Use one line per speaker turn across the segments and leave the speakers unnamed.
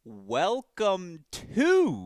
Welcome to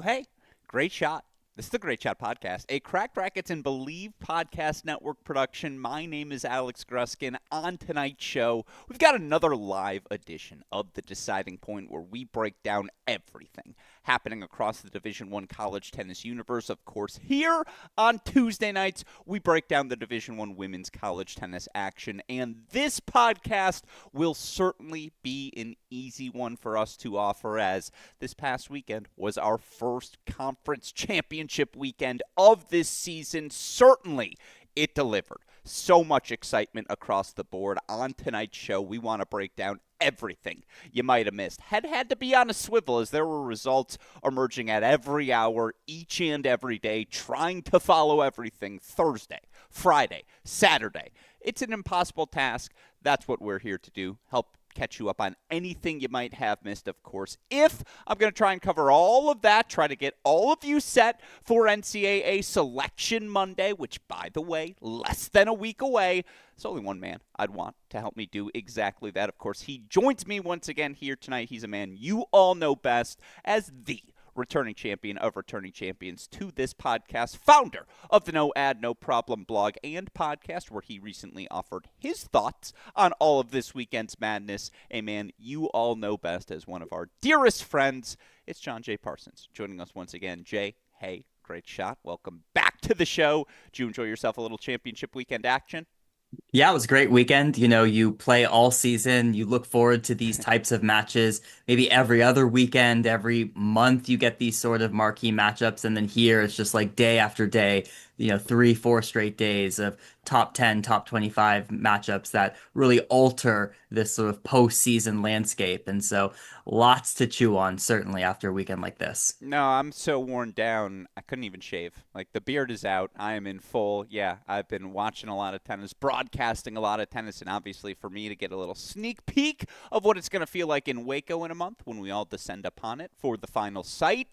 Hey, Great Shot. This is the Great Shot Podcast, a Cracked Racquets and Believe Podcast Network production. My name is Alex Gruskin. On tonight's show, we've got another live edition of The Deciding Point where we break down everything happening across the Division I college tennis universe. Of course, here on Tuesday nights, we break down the Division I women's college tennis action, and this podcast will certainly be an easy one for us to offer, as this past weekend was our first conference championship weekend of this season. Certainly, it delivered. So much excitement across the board. On tonight's show, we want to break down everything you might have missed. Had to be on a swivel as there were results emerging at every hour, each and every day, trying to follow everything Thursday, Friday, Saturday. It's an impossible task. That's what we're here to do. Help catch you up on anything you might have missed, of course. If I'm going to try and cover all of that, try to get all of you set for NCAA Selection Monday, which, by the way, less than a week away. There's only one man I'd want to help me do exactly that. Of course, he joins me once again here tonight. He's a man you all know best as the returning champion of returning champions to this podcast, founder of the No Ad, No Problem blog and podcast, where he recently offered his thoughts on all of this weekend's madness. A man you all know best as one of our dearest friends. It's John J. Parsons joining us once again. Jay, hey, great shot. Welcome back to the show. Did you enjoy yourself a little championship weekend action?
Yeah, it was a great weekend. You know, you play all season. You look forward to these types of matches. Maybe every other weekend, every month, you get these sort of marquee matchups. And then here, it's just like day after day, 3, 4 straight days of top 10, top 25 matchups that really alter this sort of postseason landscape. And so lots to chew on, certainly after a weekend like this.
No, I'm so worn down, I couldn't even shave. Like, the beard is out. I am in full. Yeah, I've been watching a lot of tennis, broadcasting a lot of tennis, and obviously for me to get a little sneak peek of what it's going to feel like in Waco in a month when we all descend upon it for the final sight.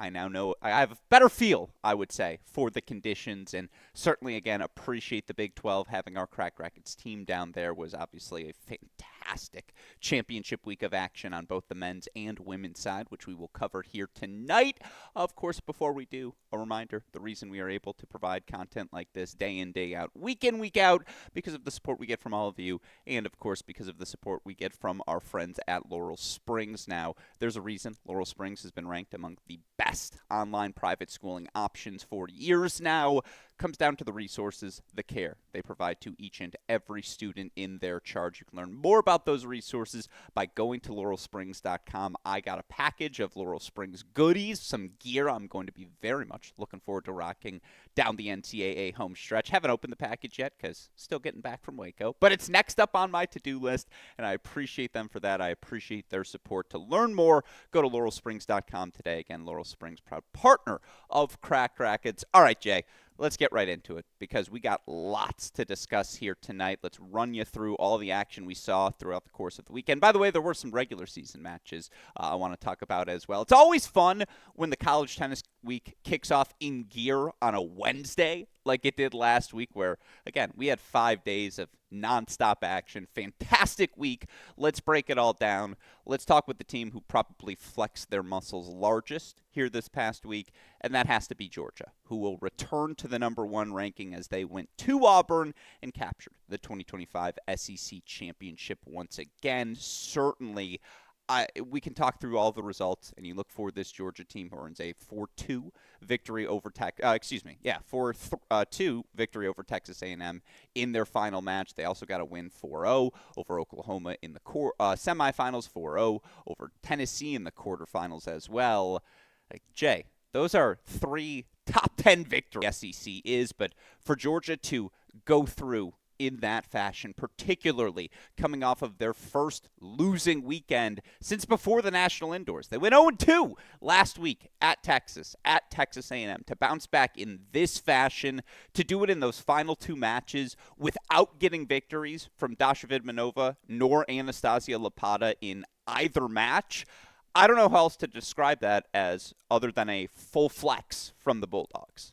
I now know I have a better feel, I would say, for the conditions, and certainly, again, appreciate the Big 12. Having our Cracked Racquets team down there was obviously a fantastic championship week of action on both the men's and women's side, which we will cover here tonight. Of course, before we do, a reminder, the reason we are able to provide content like this day in, day out, week in, week out, because of the support we get from all of you, and, of course, because of the support we get from our friends at Laurel Springs. Now, there's a reason Laurel Springs has been ranked among the best online private schooling options for years now. Comes down to the resources, the care they provide to each and every student in their charge. You can learn more about those resources by going to laurelsprings.com. I got a package of Laurel Springs goodies, some gear I'm going to be very much looking forward to rocking down the NCAA home stretch. Haven't opened the package yet because still getting back from Waco, but it's next up on my to-do list, and I appreciate them for that. I appreciate their support. To learn more, go to laurelsprings.com today. Again, Laurel Springs, proud partner of Cracked Racquets. All right, Jay. Let's get right into it because we got lots to discuss here tonight. Let's run you through all the action we saw throughout the course of the weekend. By the way, there were some regular season matches I want to talk about as well. It's always fun when the college tennis week kicks off in gear on a Wednesday like it did last week where, again, we had 5 days of nonstop action. Fantastic week. Let's break it all down. Let's talk with the team who probably flexed their muscles largest here this past week, and that has to be Georgia, who will return to the #1 ranking as they went to Auburn and captured the 2025 SEC championship once again. Certainly, we can talk through all the results, and you look for this Georgia team who earns a 4-2 victory over 4-2 victory over Texas A&M in their final match. They also got a win 4-0 over Oklahoma in the semifinals, 4-0 over Tennessee in the quarterfinals as well. Jay, those are 3 top 10 victory SEC is, but for Georgia to go through in that fashion, particularly coming off of their first losing weekend since before the national indoors. They went 0-2 last week at Texas A&M. To bounce back in this fashion, to do it in those final two matches without getting victories from Dasha Vidmanova nor Anastasia Lapata in either match, I don't know how else to describe that as other than a full flex from the Bulldogs.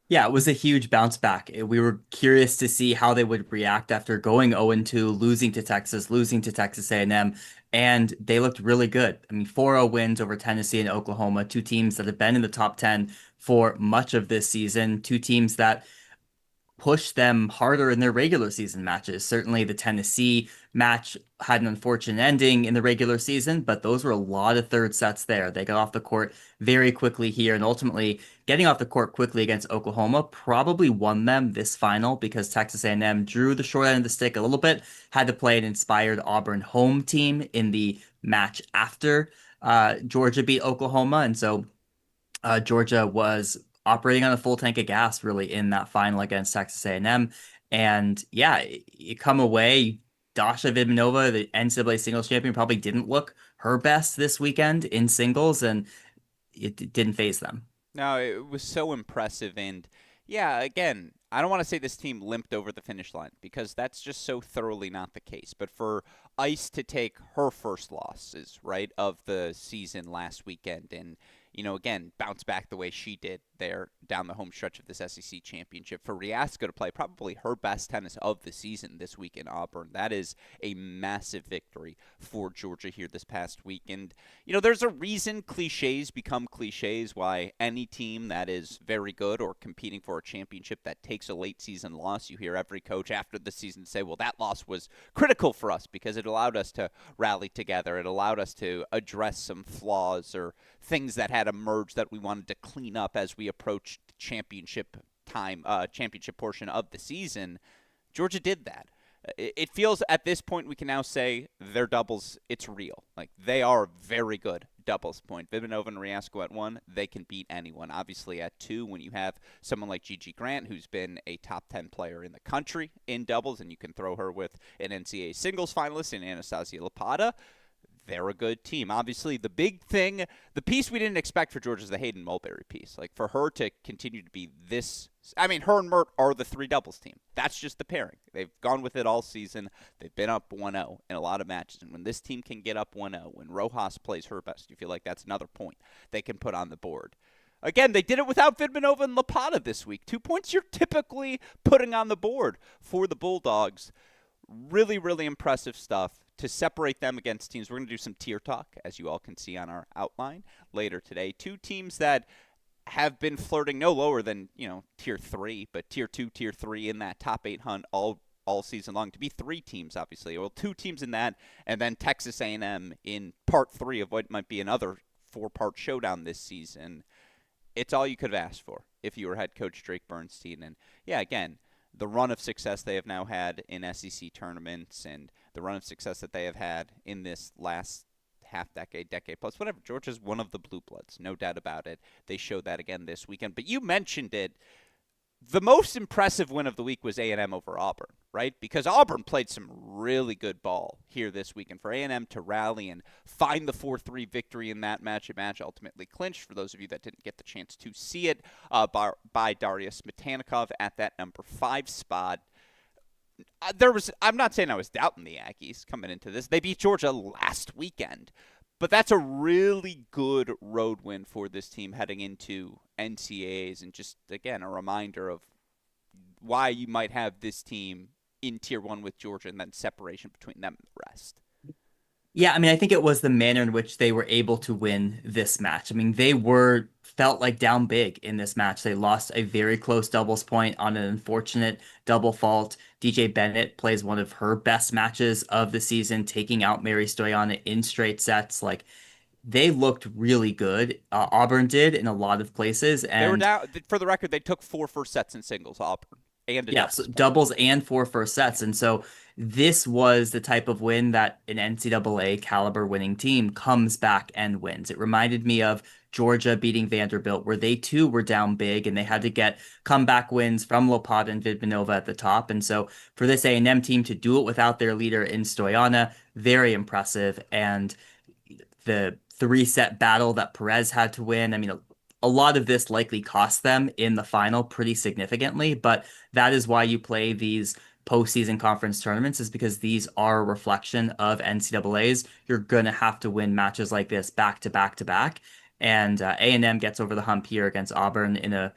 Yeah, it was a huge bounce back. We were curious to see how they would react after going 0-2, losing to Texas, losing to Texas A&M, and they looked really good. I mean, 4-0 wins over Tennessee and Oklahoma, two teams that have been in the top 10 for much of this season, two teams that push them harder in their regular season matches. Certainly, the Tennessee match had an unfortunate ending in the regular season, but those were a lot of third sets there. They got off the court very quickly here, and ultimately getting off the court quickly against Oklahoma probably won them this final because Texas A&M drew the short end of the stick a little bit, had to play an inspired Auburn home team in the match after Georgia beat Oklahoma, and so Georgia was operating on a full tank of gas really in that final against Texas A&M. And yeah, you come away, Dasha Vidmanova, the NCAA singles champion, probably didn't look her best this weekend in singles, and it didn't phase them.
No, it was so impressive. And yeah, again, I don't want to say this team limped over the finish line because that's just so thoroughly not the case. But for Ice to take her first losses, right, of the season last weekend and, again, bounce back the way she did there down the home stretch of this SEC championship. For Riasco to play probably her best tennis of the season this week in Auburn, that is a massive victory for Georgia here this past week. And, there's a reason cliches become cliches, why any team that is very good or competing for a championship that takes a late season loss, you hear every coach after the season say, well, that loss was critical for us because it allowed us to rally together. It allowed us to address some flaws or things that had emerged that we wanted to clean up as we approached championship portion of the season. Georgia did that. It feels at this point we can now say their doubles, it's real. Like, they are very good doubles point. Vidmanova and Riasco at 1, they can beat anyone. Obviously at 2, when you have someone like Gigi Grant, who's been a top 10 player in the country in doubles, and you can throw her with an NCAA singles finalist in Anastasia Lapata, they're a good team. Obviously, the big thing, the piece we didn't expect for Georgia is the Hayden Mulberry piece. Like, for her to continue to be this, I mean, her and Mert are the three doubles team. That's just the pairing. They've gone with it all season. They've been up 1-0 in a lot of matches. And when this team can get up 1-0, when Rojas plays her best, you feel like that's another point they can put on the board. Again, they did it without Vidmanova and Lapata this week. 2 points you're typically putting on the board for the Bulldogs. Really, really impressive stuff to separate them against teams. We're going to do some tier talk, as you all can see on our outline later today. Two teams that have been flirting no lower than, tier 3, but tier 2, tier 3 in that top 8 hunt all season long. To be 3 teams, obviously. Well, 2 teams in that, and then Texas A&M in part 3 of what might be another 4-part showdown this season. It's all you could have asked for if you were head coach Drake Bernstein. And, yeah, again, the run of success they have now had in SEC tournaments and the run of success that they have had in this last half-decade, decade plus, whatever. Georgia's one of the blue bloods, no doubt about it. They showed that again this weekend. But you mentioned it. The most impressive win of the week was A&M over Auburn, right? Because Auburn played some really good ball here this weekend. For A&M to rally and find the 4-3 victory in that match, a match ultimately clinched, for those of you that didn't get the chance to see it, by Darius Metanikov at that number 5 spot. I'm not saying I was doubting the Aggies coming into this. They beat Georgia last weekend. But that's a really good road win for this team heading into NCAAs, and just, again, a reminder of why you might have this team in Tier 1 with Georgia and then separation between them and the rest.
Yeah, I mean, I think it was the manner in which they were able to win this match. I mean, they felt like down big in this match. They lost a very close doubles point on an unfortunate double fault. DJ Bennett plays one of her best matches of the season, taking out Mary Stoyana in straight sets. Like, they looked really good. Auburn did in a lot of places.
They were
And
down, for the record, they took 4 first sets in singles, Auburn, and a
yeah,
doubles
so
point.
doubles and 4 first sets. And so this was the type of win that an NCAA caliber winning team comes back and wins. It reminded me of Georgia beating Vanderbilt, where they too were down big and they had to get comeback wins from Lopata and Vidmanova at the top. And so for this A&M team to do it without their leader in Stoyana, very impressive. And the three-set battle that Perez had to win, I mean, a lot of this likely cost them in the final pretty significantly, but that is why you play these postseason conference tournaments, is because these are a reflection of NCAA's. You're going to have to win matches like this back to back to back. And A&M gets over the hump here against Auburn in a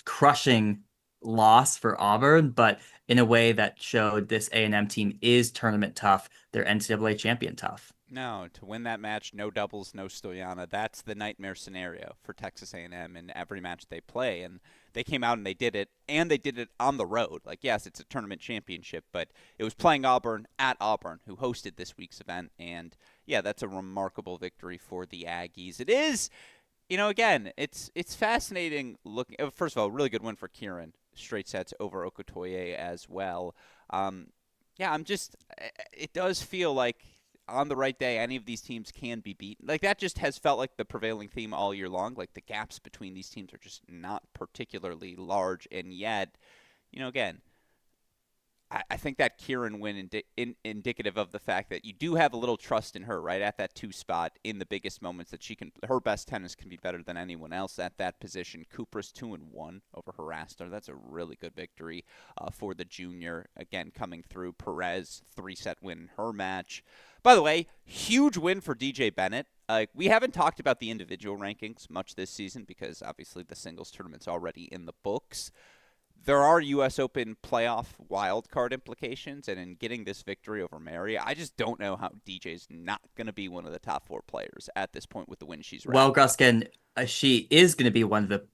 crushing loss for Auburn, but in a way that showed this A&M team is tournament tough. They're NCAA champion tough.
No, to win that match, no doubles, no Stoyana. That's the nightmare scenario for Texas A&M in every match they play. And they came out and they did it on the road. Like, yes, it's a tournament championship, but it was playing Auburn at Auburn, who hosted this week's event. And yeah, that's a remarkable victory for the Aggies. It is, again, it's fascinating looking. First of all, really good win for Kieran. Straight sets over Okotoye as well. Yeah, it does feel like on the right day, any of these teams can be beaten. Like, that just has felt like the prevailing theme all year long. Like, the gaps between these teams are just not particularly large. And yet, again, I think that Kieran win indicative of the fact that you do have a little trust in her, right, at that 2 spot in the biggest moments, that her best tennis can be better than anyone else at that position. Cooper's 2-1 over Haraster. That's a really good victory for the junior. Again, coming through. Perez, 3-set win in her match. By the way, huge win for DJ Bennett. We haven't talked about the individual rankings much this season because obviously the singles tournament's already in the books. There are U.S. Open playoff wildcard implications, and in getting this victory over Mary, I just don't know how DJ's not going to be one of the top 4 players at this point with the win she's
Well,
racked up.
Gruskin, she is going to be one of the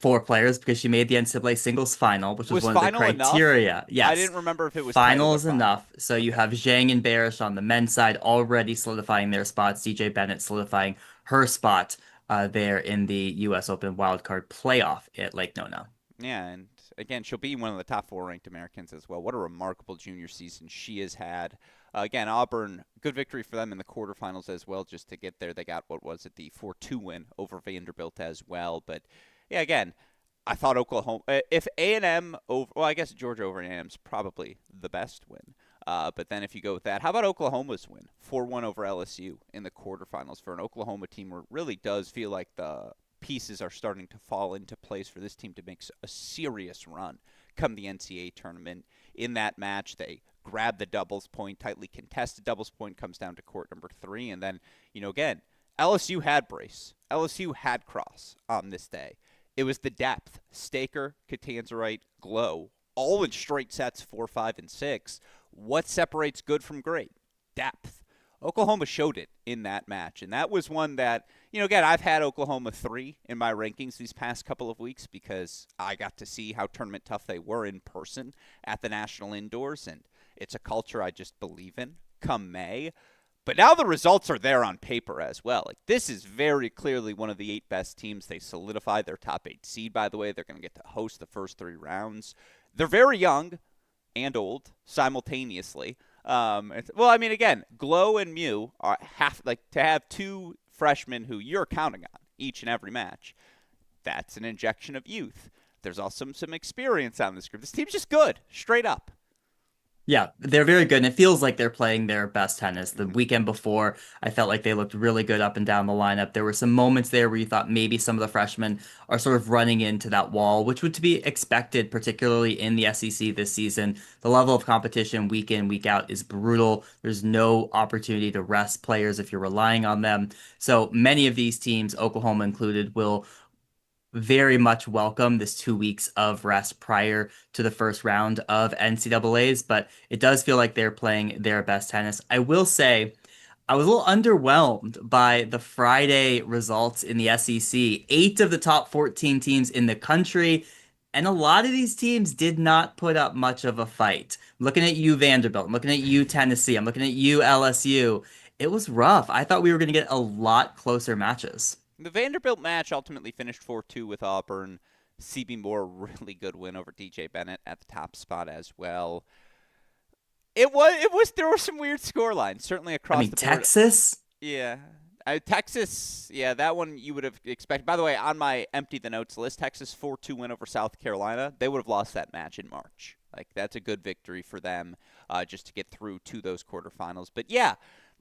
4 players because she made the NCAA singles final, which was
Was
one of the
final enough?
criteria.
I
Yes,
didn't remember if it was title
final
or
is
final.
enough. So you
Okay.
have Zhang and Barish on the men's side already solidifying their spots. DJ Bennett solidifying her spot there in the U.S. Open wildcard playoff at Lake Nona.
Yeah, and again, she'll be one of the top 4 ranked Americans as well. What a remarkable junior season she has had. Again, Auburn, good victory for them in the quarterfinals as well. Just to get there, they got, what was it, the 4-2 win over Vanderbilt as well. But yeah, again, I thought Oklahoma, if A&M over, well, I guess Georgia over A&M is probably the best win. But then if you go with that, how about Oklahoma's win? 4-1 over LSU in the quarterfinals for an Oklahoma team where it really does feel like the pieces are starting to fall into place for this team to make a serious run come the NCAA tournament. In that match, they grab the doubles point, tightly contested doubles point, comes down to court number 3. And then, again, LSU had brace. LSU had cross on this day. It was the depth. Staker, Catanzarite, Glow, all in straight sets 4, 5, and 6. What separates good from great? Depth. Oklahoma showed it in that match, and that was one that, again, I've had Oklahoma 3 in my rankings these past couple of weeks because I got to see how tournament tough they were in person at the National Indoors, and it's a culture I just believe in come May. But now the results are there on paper as well. Like, this is very clearly one of the 8 best teams. They solidified their top 8 seed, by the way. They're going to get to host the first 3 rounds. They're very young and old simultaneously. Well, I mean, again, Glow and Mew are to have 2 freshmen who you're counting on each and every match. That's an injection of youth. There's also some experience on this group. This team's just good, straight up.
Yeah, they're very good, and it feels like they're playing their best tennis. The
Mm-hmm.
weekend before, I felt like they looked really good up and down the lineup. There were some moments there where you thought maybe some of the freshmen are sort of running into that wall, which would to be expected, particularly in the SEC this season. The level of competition week in, week out is brutal. There's no opportunity to rest players if you're relying on them. So many of these teams, Oklahoma included, will very much welcome this 2 weeks of rest prior to the first round of NCAA's, but it does feel like they're playing their best tennis. I will say, I was a little underwhelmed by the Friday results in the SEC. 8 of the top 14 teams in the country, and a lot of these teams did not put up much of a fight. I'm looking at you, Vanderbilt. I'm looking at you, Tennessee. I'm looking at you, LSU. It was rough. I thought we were going to get a lot closer matches.
The Vanderbilt match ultimately finished 4-2 with Auburn. CB Moore, really good win over DJ Bennett at the top spot as well. There were some weird score lines, certainly
I
across
mean,
the board.
Texas?
Yeah. Texas, yeah, that one you would have expected. By the way, on my empty the notes list, Texas 4-2 win over South Carolina. They would have lost that match in March. Like that's a good victory for them, just to get through to those quarterfinals. But yeah,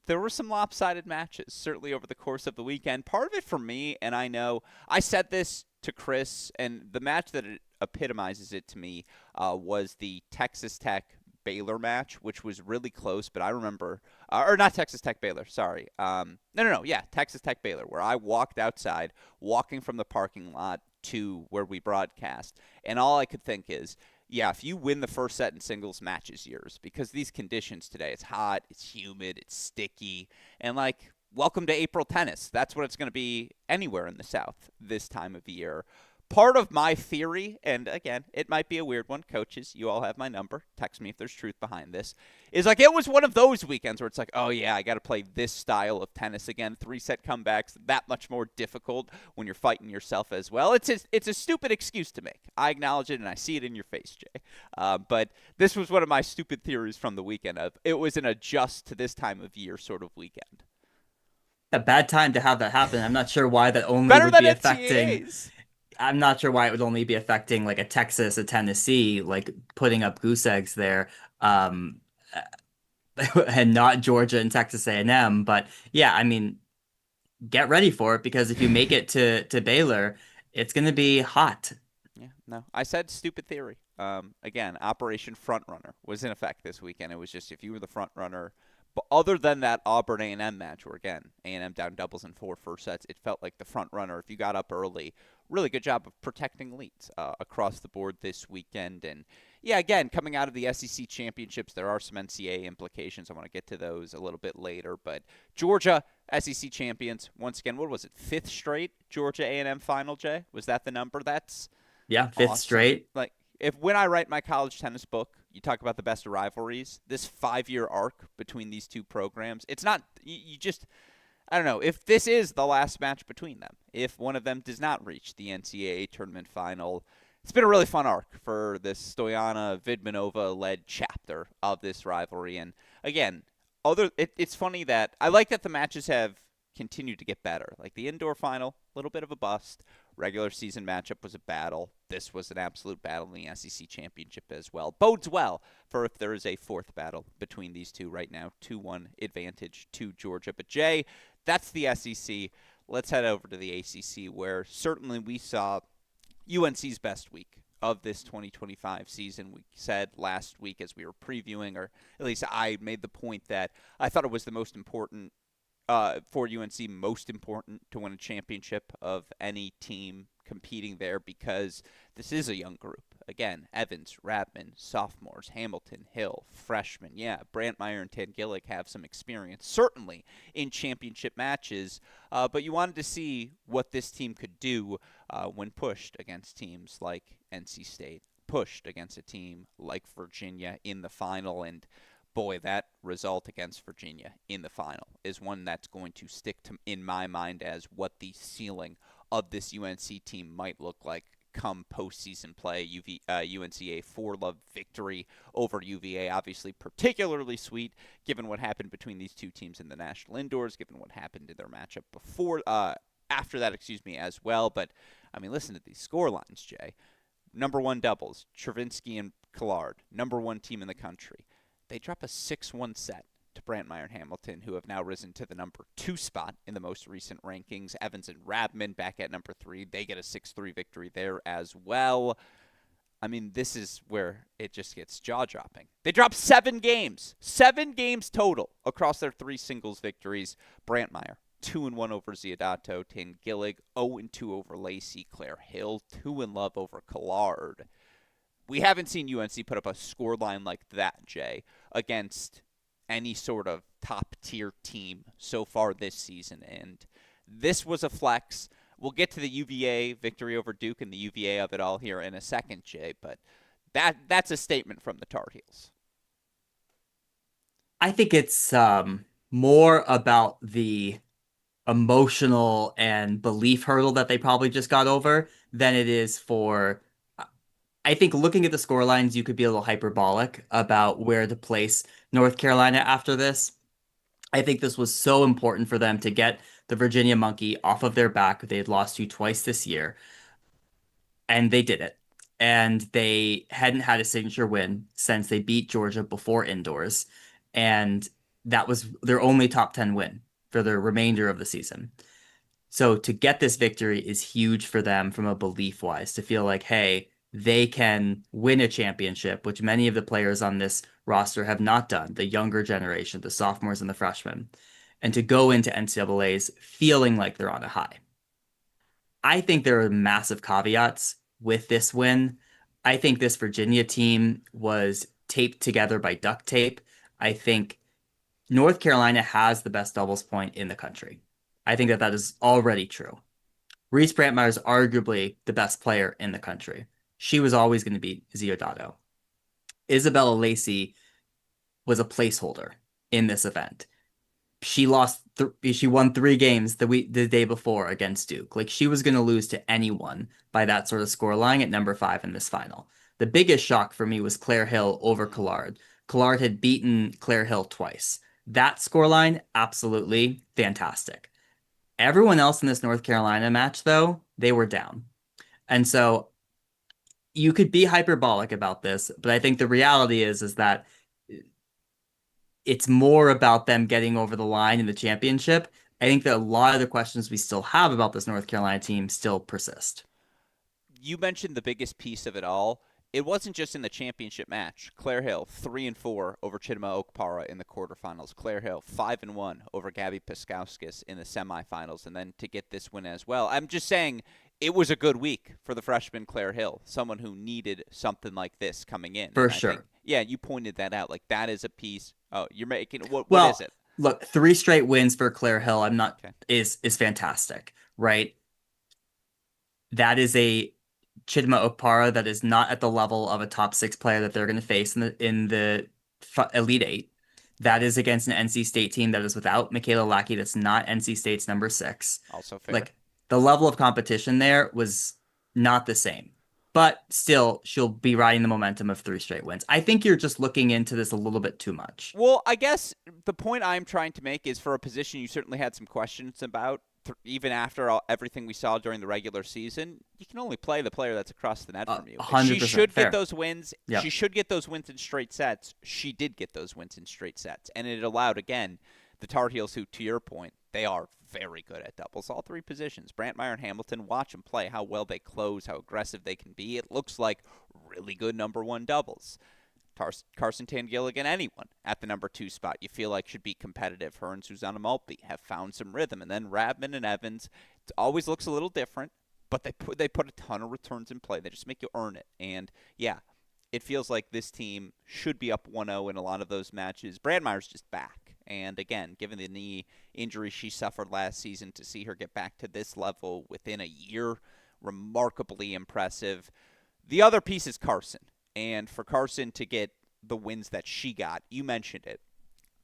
there were some lopsided matches certainly over the course of the weekend. Part of it for me, and I know I said this to Chris, and the match that it epitomizes it to me was the Texas Tech Baylor match, which was really close. But I remember, or not Texas Tech Baylor, sorry. No, yeah, Texas Tech Baylor, where I walked outside, walking from the parking lot to where we broadcast, and all I could think is, yeah, if you win the first set in singles, match is yours because these conditions today, it's hot, it's humid, it's sticky, and like, welcome to April tennis. That's what it's going to be anywhere in the South this time of year. Part of my theory, and again, it might be a weird one, coaches, you all have my number. Text me if there's truth behind this. Is like it was one of those weekends where it's like, oh yeah, I got to play this style of tennis again. 3-set comebacks, that much more difficult when you're fighting yourself as well. It's a stupid excuse to make. I acknowledge it and I see it in your face, Jay. But this was one of my stupid theories from the weekend. Of it was an adjust to this time of year sort of weekend.
A bad time to have that happen. I'm not sure why that only
Better
would
than
be affecting.
NCAAs.
I'm not sure why it would only be affecting like a Texas, a Tennessee, like putting up goose eggs there, and not Georgia and Texas A&M. But yeah, I mean, get ready for it because if you make it to Baylor, it's going to be hot.
Yeah, no. I said stupid theory. Again, Operation Frontrunner was in effect this weekend. It was just if you were the front runner, but other than that Auburn A&M match, where again A&M down doubles in 4 first sets, it felt like the front runner. If you got up early, really good job of protecting leads across the board this weekend. And yeah, again, coming out of the SEC championships, there are some NCAA implications. I want to get to those a little bit later. But Georgia, SEC champions, once again, what was it, 5th straight Georgia A&M final, Jay? Was that the number? That's
Yeah, fifth
awesome.
straight.
Like, if when I write my college tennis book, you talk about the best of rivalries, this 5-year arc between these two programs, it's not, you just, I don't know, if this is the last match between them, if one of them does not reach the NCAA tournament final, it's been a really fun arc for this Stoyana Vidmanova-led chapter of this rivalry. And again, it's funny that I like that the matches have continued to get better. Like the indoor final, a little bit of a bust. Regular season matchup was a battle. This was an absolute battle in the SEC championship as well. Bodes well for if there is a 4th battle between these two right now. 2-1 advantage to Georgia. But Jay, that's the SEC. Let's head over to the ACC, where certainly we saw UNC's best week of this 2025 season. We said last week as we were previewing, or at least I made the point that I thought it was the most important for UNC, most important to win a championship of any team competing there because this is a young group. Again, Evans, Radman, sophomores, Hamilton, Hill, freshmen. Yeah, Brantmeyer and Tangillick have some experience, certainly in championship matches, but you wanted to see what this team could do when pushed against teams like NC State, pushed against a team like Virginia in the final, and boy, that result against Virginia in the final is one that's going to stick to in my mind as what the ceiling of this UNC team might look like come postseason play. UNCA 4-love victory over UVA, obviously particularly sweet given what happened between these two teams in the national indoors, given what happened in their matchup after that, as well. But I mean, listen to these score lines, Jay. Number 1 doubles, Travinsky and Collard, number 1 team in the country. They drop a 6-1 set to Brantmeyer and Hamilton, who have now risen to the number 2 spot in the most recent rankings. Evans and Radman back at number 3. They get a 6-3 victory there as well. I mean, this is where it just gets jaw-dropping. They dropped 7 games. 7 games total across their 3 singles victories. Brantmeyer, 2-1 over Ziodato. Tangillig, 0-2 over Lacey. Claire Hill, 2-love over Collard. We haven't seen UNC put up a scoreline like that, Jay, against any sort of top-tier team so far this season. And this was a flex. We'll get to the UVA victory over Duke and the UVA of it all here in a second, Jay, but that's a statement from the Tar Heels.
I think it's more about the emotional and belief hurdle that they probably just got over than it is for. I think looking at the score lines, you could be a little hyperbolic about where to place North Carolina after this. I think this was so important for them to get the Virginia Monkey off of their back, who they had lost to twice this year, and they did it. And they hadn't had a signature win since they beat Georgia before indoors, and that was their only top 10 win for the remainder of the season. So to get this victory is huge for them from a belief wise, to feel like, hey, they can win a championship, which many of the players on this roster have not done, the younger generation, the sophomores and the freshmen, and to go into NCAAs feeling like they're on a high. I think there are massive caveats with this win. I think this Virginia team was taped together by duct tape. I think North Carolina has the best doubles point in the country. I think that that is already true. Reese Brantmeyer is arguably the best player in the country. She was always going to beat Ziodato. Isabella Lacey was a placeholder in this event. She won 3 games the day before against Duke. Like, she was going to lose to anyone by that sort of score line at number 5 in this final. The biggest shock for me was Claire Hill over Collard. Collard had beaten Claire Hill twice. That scoreline, absolutely fantastic. Everyone else in this North Carolina match, though, they were down. And so you could be hyperbolic about this, but I think the reality is that it's more about them getting over the line in the championship. I think that a lot of the questions we still have about this North Carolina team still persist.
You mentioned the biggest piece of it all. It wasn't just in the championship match. Claire Hill 3-4 over Chidima Okpara in the quarterfinals. Claire Hill 5-1 over Gabby Piskowskis in the semifinals, and then to get this win as well. I'm just saying it was a good week for the freshman Claire Hill, someone who needed something like this coming in.
For
And I
sure.
think, yeah, you pointed that out. Like, that is a piece. Oh, you're making what? What
Well,
is it?
look, 3 straight wins for Claire Hill. I'm not
Okay.
is fantastic, right? That is a Chidima Okpara that is not at the level of a top 6 player that they're going to face in the Elite Eight. That is against an NC State team that is without Michaela Lackey. That's not NC State's number 6.
Also fair.
Like, the level of competition there was not the same. But still, she'll be riding the momentum of 3 straight wins. I think you're just looking into this a little bit too much.
Well, I guess the point I'm trying to make is for a position you certainly had some questions about, even after everything we saw during the regular season, you can only play the player that's across the net from you. She
100%
should
fair.
get those wins.
Yep.
She should get those wins in straight sets. She did get those wins in straight sets. And it allowed, again, the Tar Heels, who, to your point, they are very good at doubles, all 3 positions. Brantmeyer and Hamilton, watch them play, how well they close, how aggressive they can be. It looks like really good number 1 doubles. Carson Tangilligan, anyone at the number 2 spot you feel like should be competitive. Her and Susanna Maltby have found some rhythm. And then Radman and Evans, it always looks a little different, but they put a ton of returns in play. They just make you earn it. And, yeah, it feels like this team should be up 1-0 in a lot of those matches. Brandmeyer's just back. And again, given the knee injury she suffered last season, to see her get back to this level within a year, remarkably impressive. The other piece is Carson. And for Carson to get the wins that she got, you mentioned it.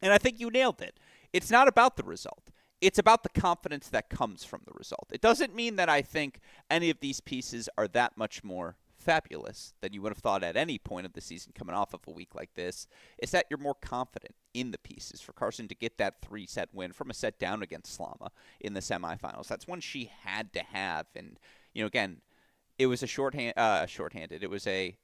And I think you nailed it. It's not about the result. It's about the confidence that comes from the result. It doesn't mean that I think any of these pieces are that much more fabulous than you would have thought at any point of the season coming off of a week like this. It's that you're more confident in the pieces. For Carson to get that 3-set win from a set down against Slama in the semifinals, that's one she had to have. And, again, it was a shorthanded. It was a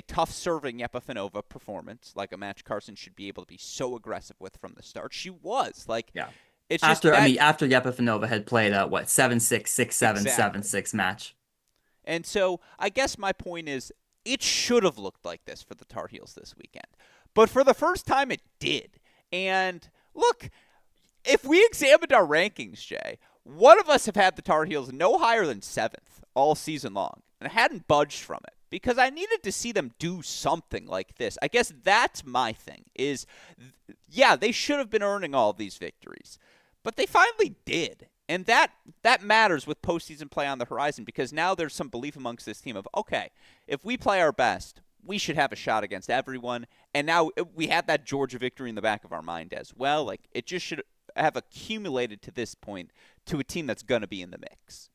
tough serving Yepafanova performance, like a match Carson should be able to be so aggressive with from the start. She was. Like,
Yeah.
it's
After
just
after Yepafanova had played a 7-6, 6-7,
exactly.
7-6 match.
And so I guess my point is it should have looked like this for the Tar Heels this weekend. But for the first time, it did. And look, if we examined our rankings, Jay, one of us have had the Tar Heels no higher than 7th all season long. And I hadn't budged from it because I needed to see them do something like this. I guess that's my thing is, yeah, they should have been earning all these victories. But they finally did. And that matters with postseason play on the horizon because now there's some belief amongst this team of, okay, if we play our best, we should have a shot against everyone. And now we had that Georgia victory in the back of our mind as well. Like, it just should have accumulated to this point to a team that's going to be in the mix.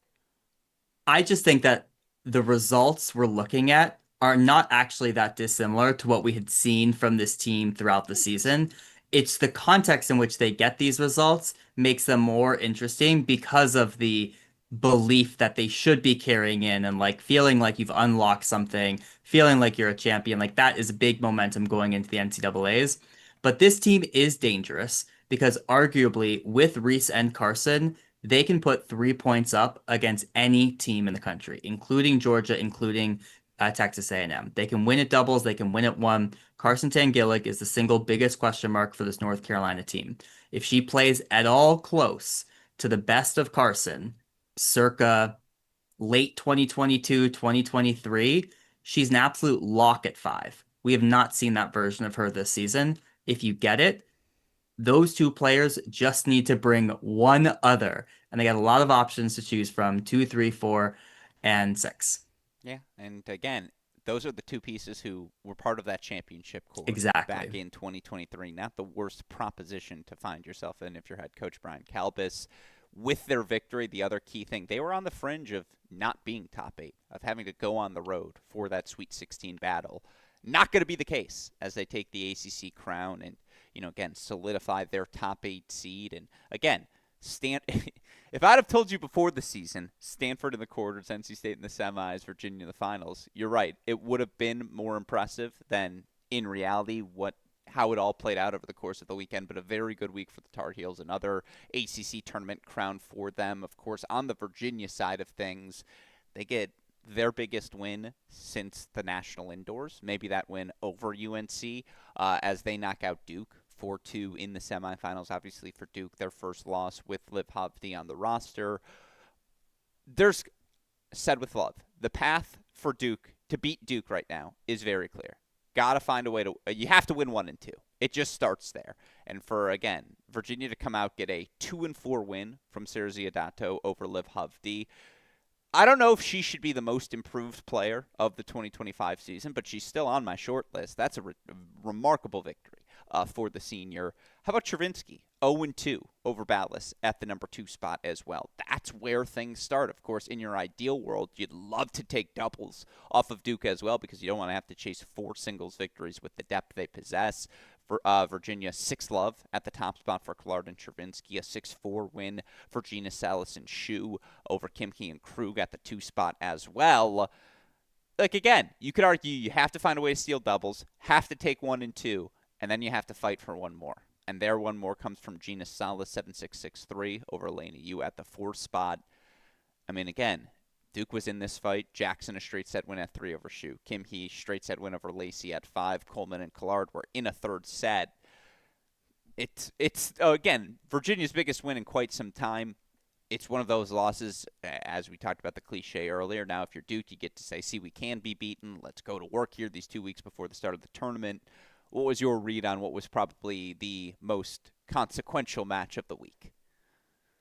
I just think that the results we're looking at are not actually that dissimilar to what we had seen from this team throughout the season. it's the context in which they get these results makes them more interesting because of the belief that they should be carrying in and like feeling like you've unlocked something, feeling like you're a champion. Like that is a big momentum going into the NCAAs. But this team is dangerous because arguably with Reese and Carson, they can put 3 points up against any team in the country, including Georgia, including Texas A&M. They can win at doubles, they can win at one. Carson Tangillick is the single biggest question mark for this North Carolina team. If she plays at all close to the best of Carson, circa late 2022, 2023, she's an absolute lock at 5. We have not seen that version of her this season. If you get it, those two players just need to bring one other, and they got a lot of options to choose from: 2, 3, 4, and 6.
Yeah, and again, those are the two pieces who were part of that championship core back
Exactly.
in 2023. Not the worst proposition to find yourself in if you're head coach Brian Calbus. With their victory, the other key thing, they were on the fringe of not being top 8, of having to go on the road for that Sweet 16 battle. Not going to be the case as they take the ACC crown and, again, solidify their top 8 seed. And again, if I'd have told you before the season, Stanford in the quarters, NC State in the semis, Virginia in the finals, you're right. It would have been more impressive than in reality how it all played out over the course of the weekend. But a very good week for the Tar Heels. Another ACC tournament crown for them. Of course, on the Virginia side of things, they get their biggest win since the national indoors. Maybe that win over UNC as they knock out Duke 4-2 in the semifinals. Obviously for Duke, their first loss with Liv Hovde on the roster. There's, said with love, the path for Duke to beat Duke right now is very clear. Got to find a way to, you have to win 1 and 2. It just starts there. And for, again, Virginia to come out, get a 2-4 win from Sarah Ziodato over Liv Hovde. I don't know if she should be the most improved player of the 2025 season, but she's still on my short list. That's a remarkable victory for the senior. How about Chervinsky? 0-2 over Ballas at the number 2 spot as well. That's where things start. Of course, in your ideal world, you'd love to take doubles off of Duke as well because you don't want to have to chase 4 singles victories with the depth they possess. For Virginia, 6 love at the top spot for Collard and Chervinsky, a 6-4 win for Gina Salas and Shu over Kimke and Krug at the 2 spot as well. Like, again, you could argue you have to find a way to steal doubles, have to take 1 and 2, and then you have to fight for 1 more. And their 1 more comes from Gina Salas, 7-6-6-3 over Elena Yu at the 4 spot. I mean, again, Duke was in this fight. Jackson, a straight set win at 3 over Shu. Kim Hee, straight set win over Lacey at 5. Coleman and Collard were in a 3rd set. It's again, Virginia's biggest win in quite some time. It's one of those losses, as we talked about the cliche earlier. Now, if you're Duke, you get to say, see, we can be beaten. Let's go to work here these 2 weeks before the start of the tournament. What was your read on what was probably the most consequential match of the week?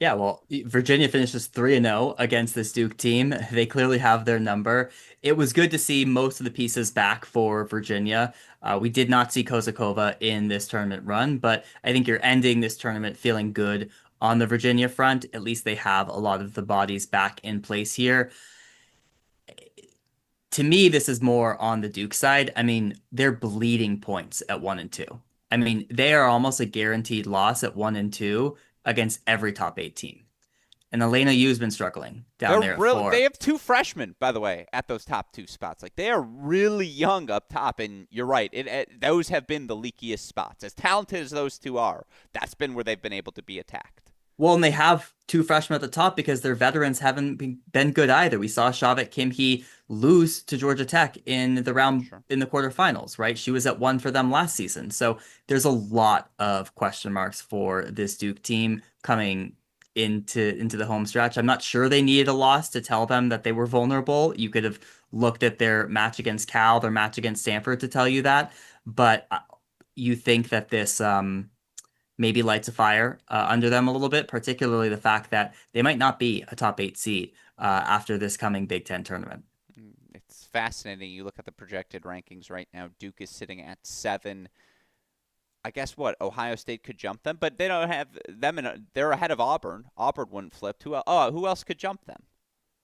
Yeah, well, Virginia finishes 3-0 against this Duke team. They clearly have their number. It was good to see most of the pieces back for Virginia. We did not see Kozakova in this tournament run, but I think you're ending this tournament feeling good on the Virginia front. At least they have a lot of the bodies back in place here. To me, this is more on the Duke side. I mean, they're bleeding points at 1 and 2. I mean, they are almost a guaranteed loss at 1 and 2 against every top 8 team. And Elena Yu's been struggling down there at
They
4.
have 2 freshmen, by the way, at those top 2 spots. Like, they are really young up top, and you're right. Those have been the leakiest spots. As talented as those 2 are, that's been where they've been able to be attacked.
Well, and they have 2 freshmen at the top because their veterans haven't been good either. We saw Shavit Kimhi lose to Georgia Tech in the round
Sure.
in the quarterfinals, right? She was at 1 for them last season. So there's a lot of question marks for this Duke team coming into the home stretch. I'm not sure they needed a loss to tell them that they were vulnerable. You could have looked at their match against Cal, their match against Stanford to tell you that. But you think that this maybe lights a fire under them a little bit, particularly the fact that they might not be a top 8 seed after this coming Big Ten tournament.
It's fascinating. You look at the projected rankings right now. Duke is sitting at 7. I guess what Ohio State could jump them, but they don't have them they're ahead of Auburn. Auburn wouldn't flip. Who else could jump them?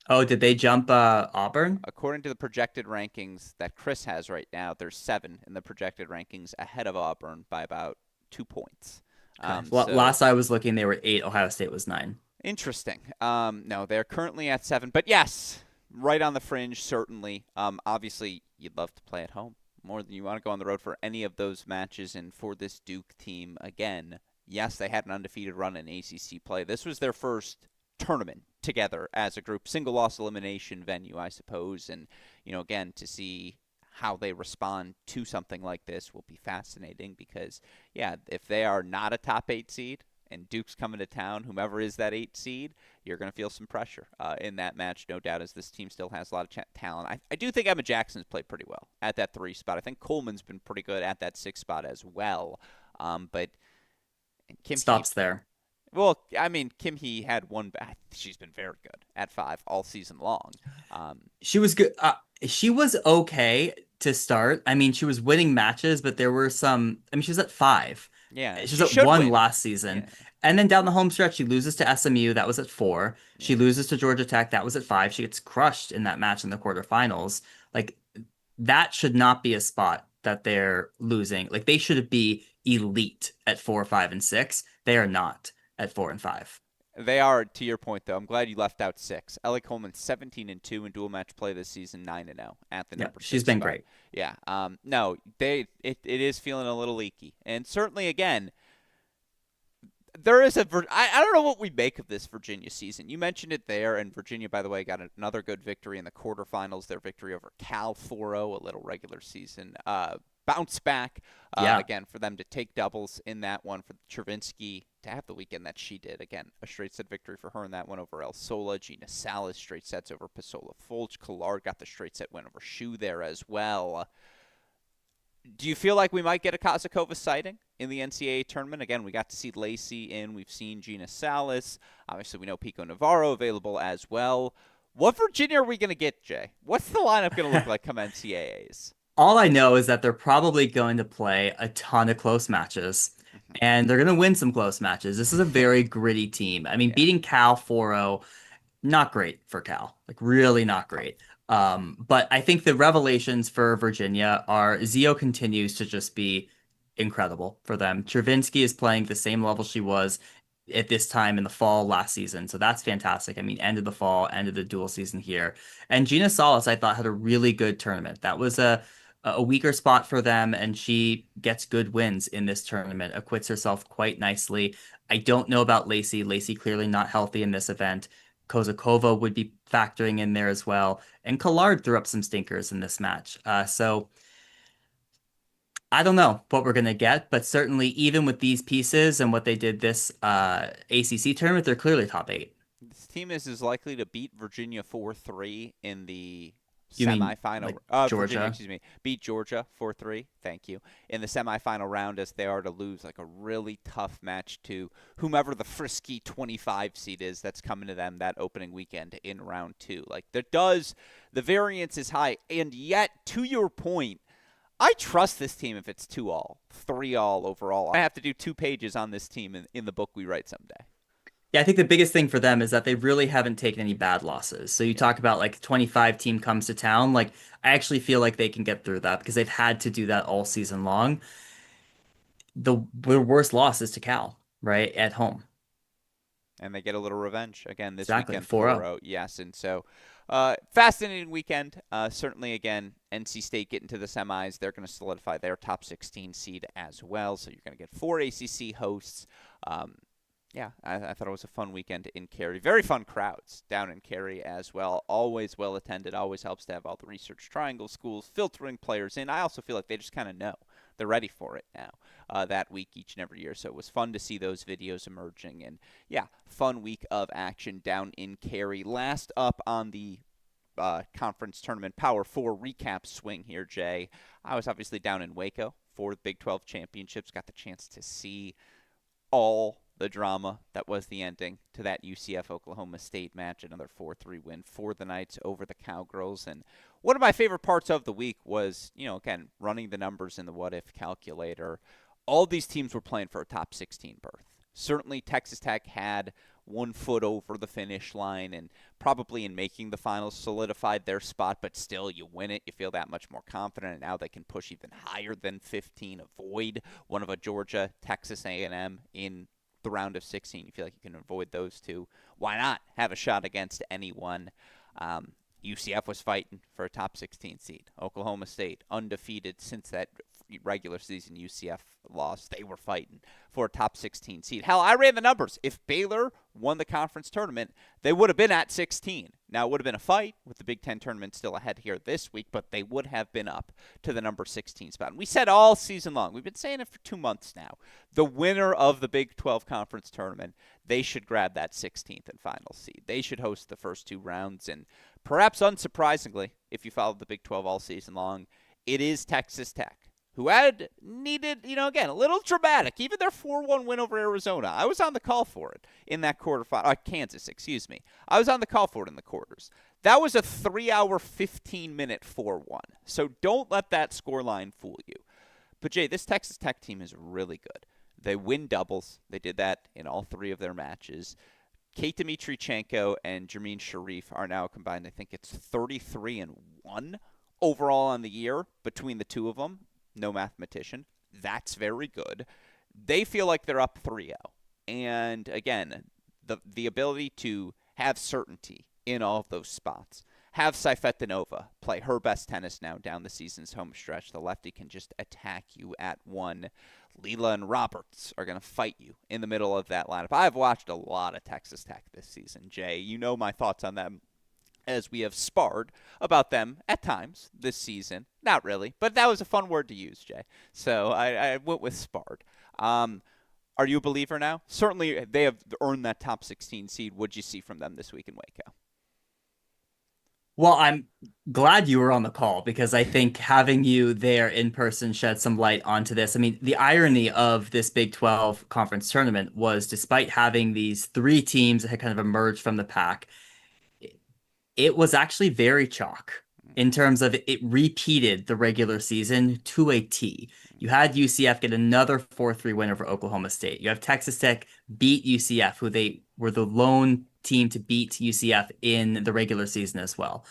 Oh, did they jump Auburn?
According to the projected rankings that Chris has right now, there's 7 in the projected rankings ahead of Auburn by about 2 points.
Okay. Well,
So
last I was looking, they were 8. Ohio State was 9.
interesting. No, they're currently at 7, but yes, right on the fringe, certainly. Obviously, you'd love to play at home more than you want to go on the road for any of those matches. And for this Duke team, again, yes, they had an undefeated run in ACC play. This was their first tournament together as a group, single loss elimination venue, I suppose. And, again, to see how they respond to something like this will be fascinating because, yeah, if they are not a top 8 seed, and Duke's coming to town, whomever is that 8 seed, you're going to feel some pressure in that match, no doubt, as this team still has a lot of talent. I do think Emma Jackson's played pretty well at that 3 spot. I think Coleman's been pretty good at that 6 spot as well. But Kim
Stops there.
Well, I mean, Kim Hee had one. She's been very good at 5 all season long.
She was good. She was okay to start. I mean, she was winning matches, but there were some. I mean, she was at 5.
Yeah,
She
she
was at
should
1
win.
last season.
Yeah.
And then down the home stretch, she loses to SMU. That was at 4. She
Yeah.
loses to Georgia Tech. That was at 5. She gets crushed in that match in the quarterfinals. Like, that should not be a spot that they're losing. Like, they should be elite at 4, 5, and 6. They are not at 4 and 5.
They are, to your point, though. I'm glad you left out 6. Ellie Coleman 17-2 in dual match play this season, 9-0 at the number 6
she's been
spot.
great.
Yeah. No, it is feeling a little leaky, and certainly again, there is I don't know what we make of this Virginia season. You mentioned it there, and Virginia, by the way, got another good victory in the quarterfinals. Their victory over Cal 4-0, a little regular season bounce back. Again, for them to take doubles in that one, for Chervinsky to have the weekend that she did. Again, a straight set victory for her in that one over El Sola. Gina Salas, straight sets over Pasola Folch. Collard got the straight set win over Shu there as well. Do you feel like we might get a Kozakova sighting in the NCAA tournament? Again, we got to see Lacey in. We've seen Gina Salas. Obviously, we know Pico Navarro available as well. What Virginia are we going to get, Jay? What's the lineup going to look like come NCAAs?
All I know is that they're probably going to play a ton of close matches, and they're going to win some close matches. This is a very gritty team. I mean, beating Cal 4-0, not great for Cal. Like, really not great. But I think the revelations for Virginia are Zio continues to just be incredible for them. Chervinsky is playing the same level she was at this time in the fall last season. So that's fantastic. I mean, end of the fall, end of the dual season here. And Gina Salas, I thought, had a really good tournament. That was a weaker spot for them, and she gets good wins in this tournament, acquits herself quite nicely. I don't know about Lacey. Lacey clearly not healthy in this event. Kozakova would be factoring in there as well. And Collard threw up some stinkers in this match. So I don't know what we're going to get, but certainly even with these pieces and what they did this ACC tournament, they're clearly top 8.
This team is as likely to beat Virginia 4-3 in the
You mean
semifinal.
like
Virginia,
Georgia?
beat Georgia 4-3. Thank you. In the semifinal round, as they are to lose like a really tough match to whomever the frisky 25 seed is that's coming to them that opening weekend in round 2. Like, the variance is high, and yet to your point, I trust this team if it's 2-all, 3-all overall. I have to do 2 pages on this team in the book we write someday.
Yeah, I think the biggest thing for them is that they really haven't taken any bad losses. So you talk about like 25 team comes to town. Like, I actually feel like they can get through that because they've had to do that all season long. The worst loss is to Cal, right? At home.
And they get a little revenge again this
Exactly,
weekend.
4-0.
4-0, yes. And so, fascinating weekend. Certainly, again, NC State getting to the semis. They're going to solidify their top 16 seed as well. So you're going to get 4 ACC hosts. Yeah, I thought it was a fun weekend in Cary. Very fun crowds down in Cary as well. Always well attended. Always helps to have all the Research Triangle schools filtering players in. I also feel like they just kind of know. They're ready for it now that week each and every year. So it was fun to see those videos emerging. And, yeah, fun week of action down in Cary. Last up on the conference tournament Power 4 recap swing here, Jay. I was obviously down in Waco for the Big 12 championships. Got the chance to see all the drama that was the ending to that UCF-Oklahoma State match, another 4-3 win for the Knights over the Cowgirls. And one of my favorite parts of the week was, again, running the numbers in the what-if calculator. All these teams were playing for a top 16 berth. Certainly Texas Tech had 1 foot over the finish line, and probably in making the finals solidified their spot, but still you win it. You feel that much more confident, and now they can push even higher than 15, avoid one of a Georgia, Texas A&M in the round of 16. You feel like you can avoid those two. Why not have a shot against anyone? UCF was fighting for a top 16 seed. Oklahoma State, undefeated since that regular season UCF loss. They were fighting for a top 16 seed. Hell, I ran the numbers. If Baylor won the conference tournament, they would have been at 16. Now, it would have been a fight with the Big Ten tournament still ahead here this week, but they would have been up to the number 16 spot. And we said all season long, we've been saying it for 2 months now, the winner of the Big 12 conference tournament, they should grab that 16th and final seed. They should host the first 2 rounds, and perhaps unsurprisingly, if you followed the Big 12 all season long, it is Texas Tech, who had needed, again, a little dramatic. Even their 4-1 win over Arizona. I was on the call for it in that quarterfinal. Kansas, excuse me. I was on the call for it in the quarters. That was a 3-hour, 15-minute 4-1. So don't let that scoreline fool you. But, Jay, this Texas Tech team is really good. They win doubles. They did that in all 3 of their matches. Kate Dmitrichenko and Jermaine Sharif are now combined, I think it's 33-1 overall on the year between the 2 of them. No mathematician. That's very good. They feel like they're up 3-0. And again, the ability to have certainty in all of those spots. Have Saifetinova play her best tennis now down the season's home stretch. The lefty can just attack you at one. Leela and Roberts are going to fight you in the middle of that lineup. I've watched a lot of Texas Tech this season, Jay. You know my thoughts on them, as we have sparred about them at times this season. Not really, but that was a fun word to use, Jay. So I went with sparred. Are you a believer now? Certainly they have earned that top 16 seed. What'd you see from them this week in Waco?
Well, I'm glad you were on the call because I think having you there in person shed some light onto this. I mean, the irony of this Big 12 conference tournament was despite having these 3 teams that had kind of emerged from the pack, it was actually very chalk in terms of it repeated the regular season to a T. You had UCF get another 4-3 win over Oklahoma State. You have Texas Tech beat UCF, who they were the lone team to beat UCF in the regular season as well.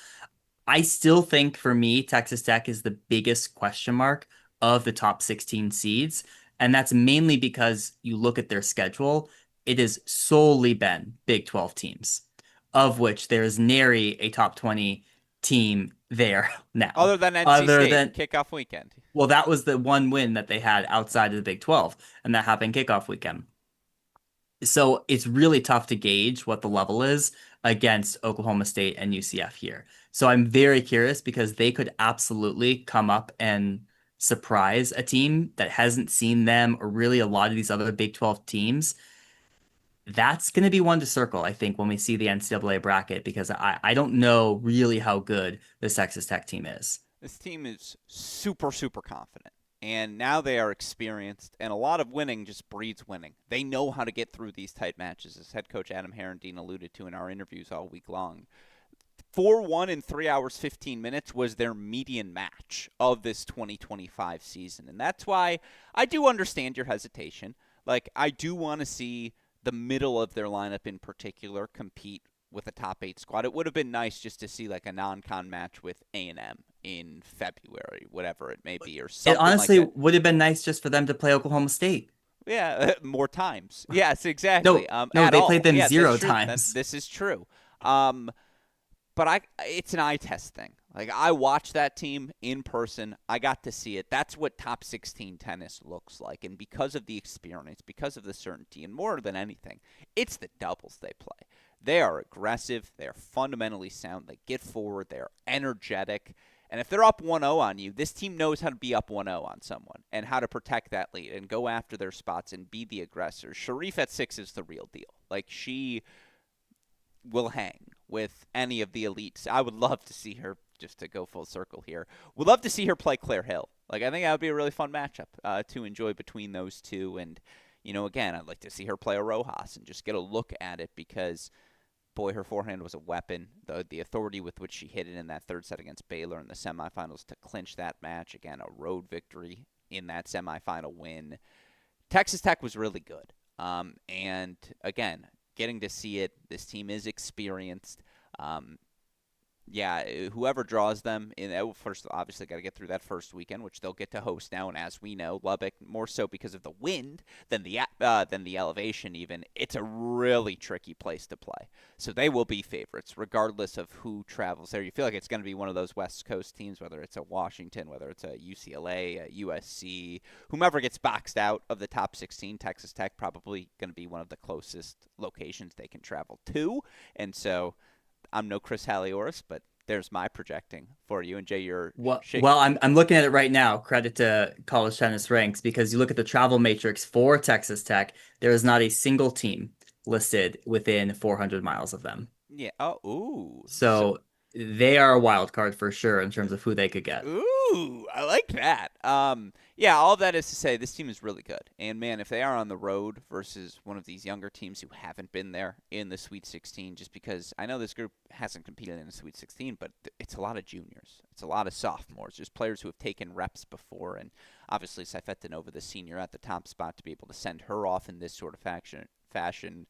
I still think, for me, Texas Tech is the biggest question mark of the top 16 seeds. And that's mainly because you look at their schedule, it has solely been Big 12 teams, of which there is nary a top 20 team there now.
Other than NC State kickoff weekend.
Well, that was the one win that they had outside of the Big 12, and that happened kickoff weekend. So it's really tough to gauge what the level is against Oklahoma State and UCF here. So I'm very curious because they could absolutely come up and surprise a team that hasn't seen them or really a lot of these other Big 12 teams. That's going to be one to circle, I think, when we see the NCAA bracket, because I don't know really how good this Texas Tech team is.
This team is super, super confident. And now they are experienced, and a lot of winning just breeds winning. They know how to get through these tight matches, as head coach Adam Herendeen alluded to in our interviews all week long. 4-1 in 3 hours, 15 minutes was their median match of this 2025 season. And that's why I do understand your hesitation. Like, I do want to see the middle of their lineup in particular compete with a top 8 squad. It would have been nice just to see like a non-con match with A&M in February, whatever it may be, or something.
It honestly
like
would have been nice just for them to play Oklahoma State.
Yeah, more times. Yes, exactly.
No, they played them
yeah,
0 times.
This is true. But it's an eye test thing. Like, I watched that team in person. I got to see it. That's what top 16 tennis looks like. And because of the experience, because of the certainty, and more than anything, it's the doubles they play. They are aggressive. They are fundamentally sound. They get forward. They are energetic. And if they're up 1-0 on you, this team knows how to be up 1-0 on someone and how to protect that lead and go after their spots and be the aggressor. Sharif at 6 is the real deal. Like, she will hang with any of the elites. I would love to see her, just to go full circle here, would love to see her play Claire Hill. Like, I think that would be a really fun matchup to enjoy between those two. And, again, I'd like to see her play a Rojas and just get a look at it because, boy, her forehand was a weapon. The authority with which she hit it in that third set against Baylor in the semifinals to clinch that match. Again, a road victory in that semifinal win. Texas Tech was really good. And, again, getting to see it. This team is experienced. Um, yeah, whoever draws them first, obviously got to get through that first weekend, which they'll get to host now. And as we know, Lubbock, more so because of the wind than the elevation. Even it's a really tricky place to play, so they will be favorites regardless of who travels there. You feel like it's going to be one of those West Coast teams, whether it's a Washington, whether it's a UCLA, a USC, whomever gets boxed out of the top 16. Texas Tech probably going to be one of the closest locations they can travel to, and so. I'm no Chris Halioris, but there's my projecting for you. And Jay, you're shaking.
Well, I'm looking at it right now. Credit to College Tennis Ranks because you look at the travel matrix for Texas Tech, there is not a single team listed within 400 miles of them.
Yeah. Oh, ooh.
So they are a wild card for sure in terms of who they could get.
Ooh, I like that. Yeah, all that is to say this team is really good. And man, if they are on the road versus one of these younger teams who haven't been there in the Sweet 16, just because I know this group hasn't competed in the Sweet 16, but it's a lot of juniors. It's a lot of sophomores, just players who have taken reps before. And obviously Saifetinova, the senior, at the top spot to be able to send her off in this sort of fashion.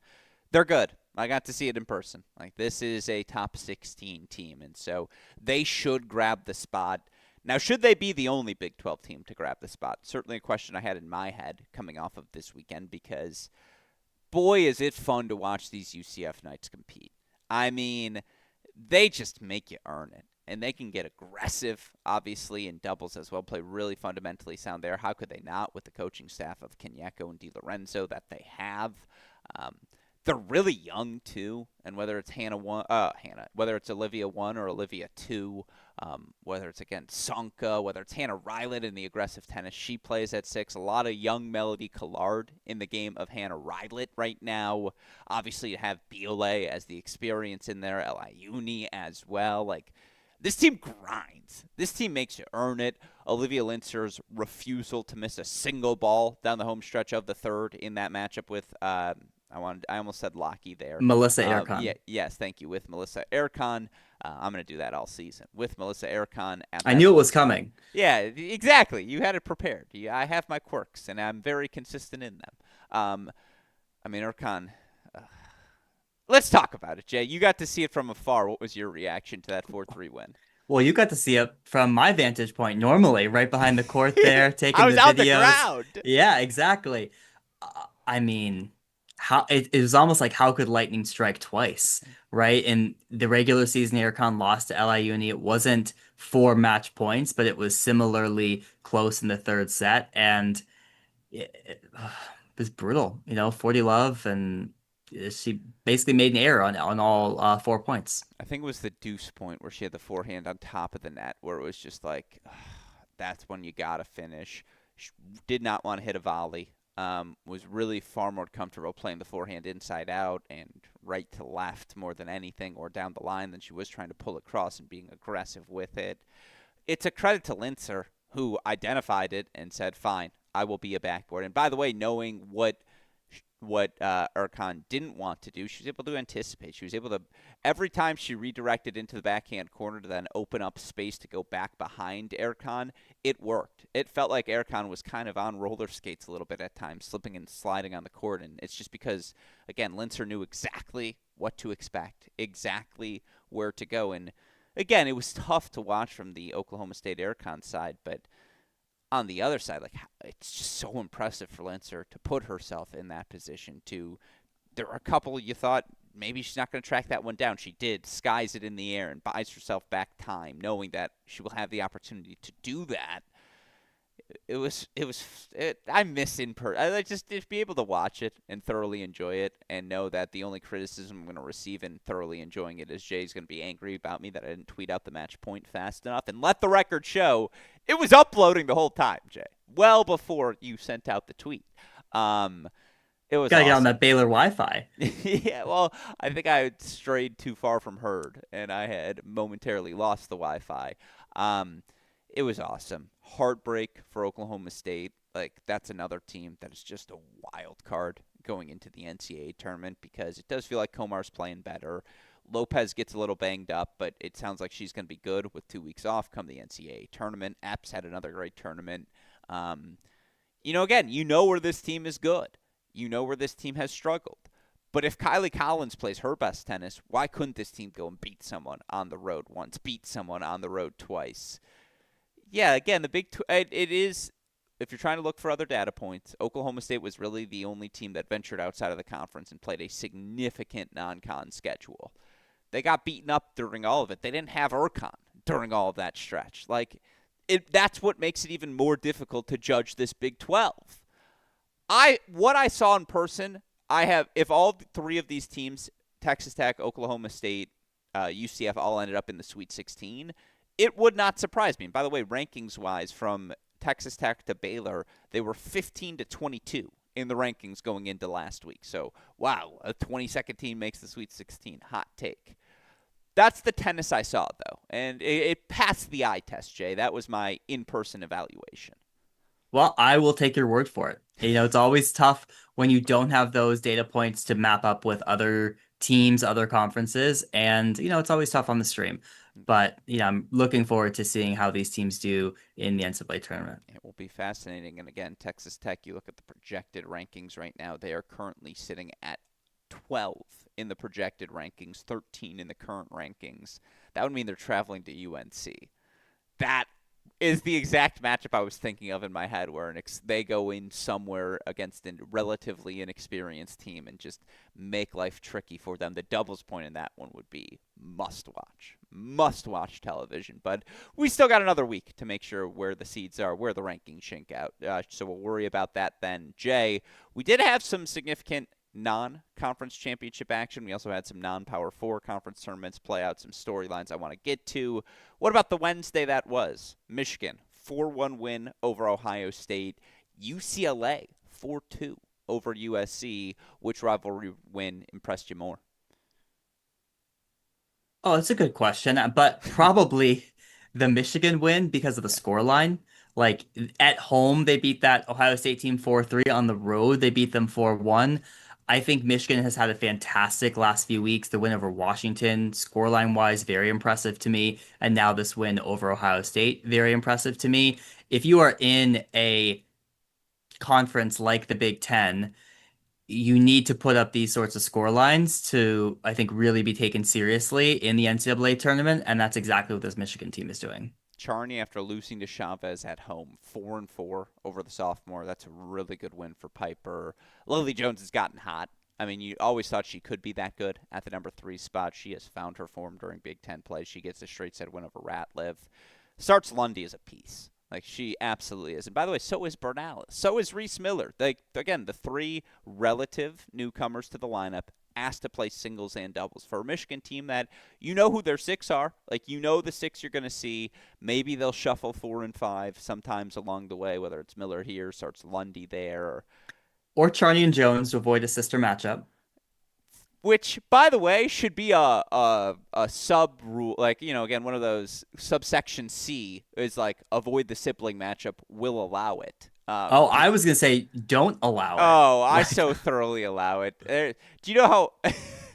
They're good. I got to see it in person. Like, this is a top 16 team, and so they should grab the spot. Now, should they be the only Big 12 team to grab the spot? Certainly a question I had in my head coming off of this weekend because, boy, is it fun to watch these UCF Knights compete. I mean, they just make you earn it. And they can get aggressive, obviously, in doubles as well, play really fundamentally sound there. How could they not with the coaching staff of Kenyeko and DiLorenzo that they have? They're really young too, and whether it's whether it's Olivia 1 or Olivia 2, whether it's again Sonka, whether it's Hannah Rylet in the aggressive tennis she plays at 6, a lot of young Melody Collard in the game of Hannah Rylet right now. Obviously, you have Biolay as the experience in there, Elayuni as well. Like, this team grinds. This team makes you earn it. Olivia Lintzer's refusal to miss a single ball down the home stretch of the third in that matchup with I almost said Lockie there.
Melissa Ercon.
Yes, thank you. With Melissa Ercon. I'm going to do that all season. With Melissa Ercon.
I knew it was coming.
Yeah, exactly. You had it prepared. I have my quirks, and I'm very consistent in them. Ercon, let's talk about it, Jay. You got to see it from afar. What was your reaction to that 4-3 win?
Well, you got to see it from my vantage point, normally, right behind the court there, taking
I was
the
out
videos.
The ground.
Yeah, exactly. I mean, it was almost like how could lightning strike twice, right? In the regular season, Ercon lost to Elayuni. It wasn't 4 match points, but it was similarly close in the third set, and it was brutal. 40 love, and she basically made an error on all 4 points.
I think it was the deuce point where she had the forehand on top of the net, where it was just like, that's when you gotta finish. She did not want to hit a volley. Was really far more comfortable playing the forehand inside out and right to left more than anything, or down the line, than she was trying to pull across and being aggressive with it. It's a credit to Lintzer, who identified it and said, fine, I will be a backboard. And by the way, knowing what Ercon didn't want to do, she was able to anticipate. She was able to, every time she redirected into the backhand corner to then open up space to go back behind Ercon, it worked. It felt like Ercon was kind of on roller skates a little bit at times, slipping and sliding on the court. And it's just because, again, Lintzer knew exactly what to expect, exactly where to go. And again, it was tough to watch from the Oklahoma State Ercon side, but on the other side, like, it's just so impressive for Lintzer to put herself in that position. There were a couple you thought maybe she's not going to track that one down. She did, skies it in the air and buys herself back time, knowing that she will have the opportunity to do that. I miss in person. I like just to be able to watch it and thoroughly enjoy it, and know that the only criticism I'm going to receive in thoroughly enjoying it is Jay's going to be angry about me that I didn't tweet out the match point fast enough. And let the record show, it was uploading the whole time, Jay, well before you sent out the tweet. It was
gotta
awesome.
Get on that Baylor Wi-Fi.
Yeah, well, I think I had strayed too far from herd, and I had momentarily lost the Wi-Fi. It was awesome. Heartbreak for Oklahoma State. Like, that's another team that is just a wild card going into the NCAA tournament, because it does feel like Comar's playing better. Lopez gets a little banged up, but it sounds like she's going to be good with 2 weeks off come the NCAA tournament. Epps had another great tournament. Again, where this team is good. Where this team has struggled. But if Kylie Collins plays her best tennis, why couldn't this team go and beat someone on the road once, beat someone on the road twice? Yeah, again, it is, if you're trying to look for other data points, Oklahoma State was really the only team that ventured outside of the conference and played a significant non-con schedule. They got beaten up during all of it. They didn't have Urcon during all of that stretch. Like, that's what makes it even more difficult to judge this Big 12. What I saw in person, if all three of these teams, Texas Tech, Oklahoma State, UCF, all ended up in the Sweet 16, it would not surprise me. And by the way, rankings-wise, from Texas Tech to Baylor, they were 15 to 22 in the rankings going into last week. So, wow, a 22nd team makes the Sweet 16. Hot take. That's the tennis I saw, though. And it passed the eye test, Jay. That was my in-person evaluation.
Well, I will take your word for it. It's always tough when you don't have those data points to map up with other teams, other conferences, and it's always tough on the stream. But I'm looking forward to seeing how these teams do in the NCAA tournament.
It will be fascinating. And again, Texas Tech, you look at the projected rankings right now, they are currently sitting at 12 in the projected rankings, 13 in the current rankings. That would mean they're traveling to UNC. That is the exact matchup I was thinking of in my head, where they go in somewhere against a relatively inexperienced team and just make life tricky for them. The doubles point in that one would be must-watch television. But we still got another week to make sure where the seeds are, where the rankings shake out. So we'll worry about that then. Jay, we did have some significant non-conference championship action. We also had some non-Power 4 conference tournaments play out, some storylines I want to get to. What about the Wednesday that was? Michigan, 4-1 win over Ohio State. UCLA, 4-2 over USC. Which rivalry win impressed you more?
Oh, it's a good question, but probably the Michigan win because of the score line. Like at home, they beat that Ohio State team 4-3. On the road, they beat them 4-1. I think Michigan has had a fantastic last few weeks. The win over Washington, scoreline wise, very impressive to me. And now this win over Ohio State, very impressive to me. If you are in a conference like the Big Ten, you need to put up these sorts of score lines to, I think, really be taken seriously in the NCAA tournament. And that's exactly what this Michigan team is doing.
Charney, after losing to Chavez at home, 4-4 over the sophomore. That's a really good win for Piper. Lily Jones has gotten hot. I mean, you always thought she could be that good at the number 3 spot. She has found her form during Big Ten play. She gets a straight set win over Ratliff. Starts Lundy as a piece. Like, she absolutely is. And by the way, so is Bernal. So is Reese Miller. Again, the 3 relative newcomers to the lineup asked to play singles and doubles for a Michigan team that you know who their 6 are. Like, the 6 you're going to see. Maybe they'll shuffle 4 and 5 sometimes along the way, whether it's Miller here, starts Lundy there.
Or Charney and Jones to avoid a sister matchup.
Which, by the way, should be a sub rule. Like, again, one of those subsection C is like avoid the sibling matchup, will allow it.
I was gonna say don't allow it.
Oh, I so thoroughly allow it. Do you know how?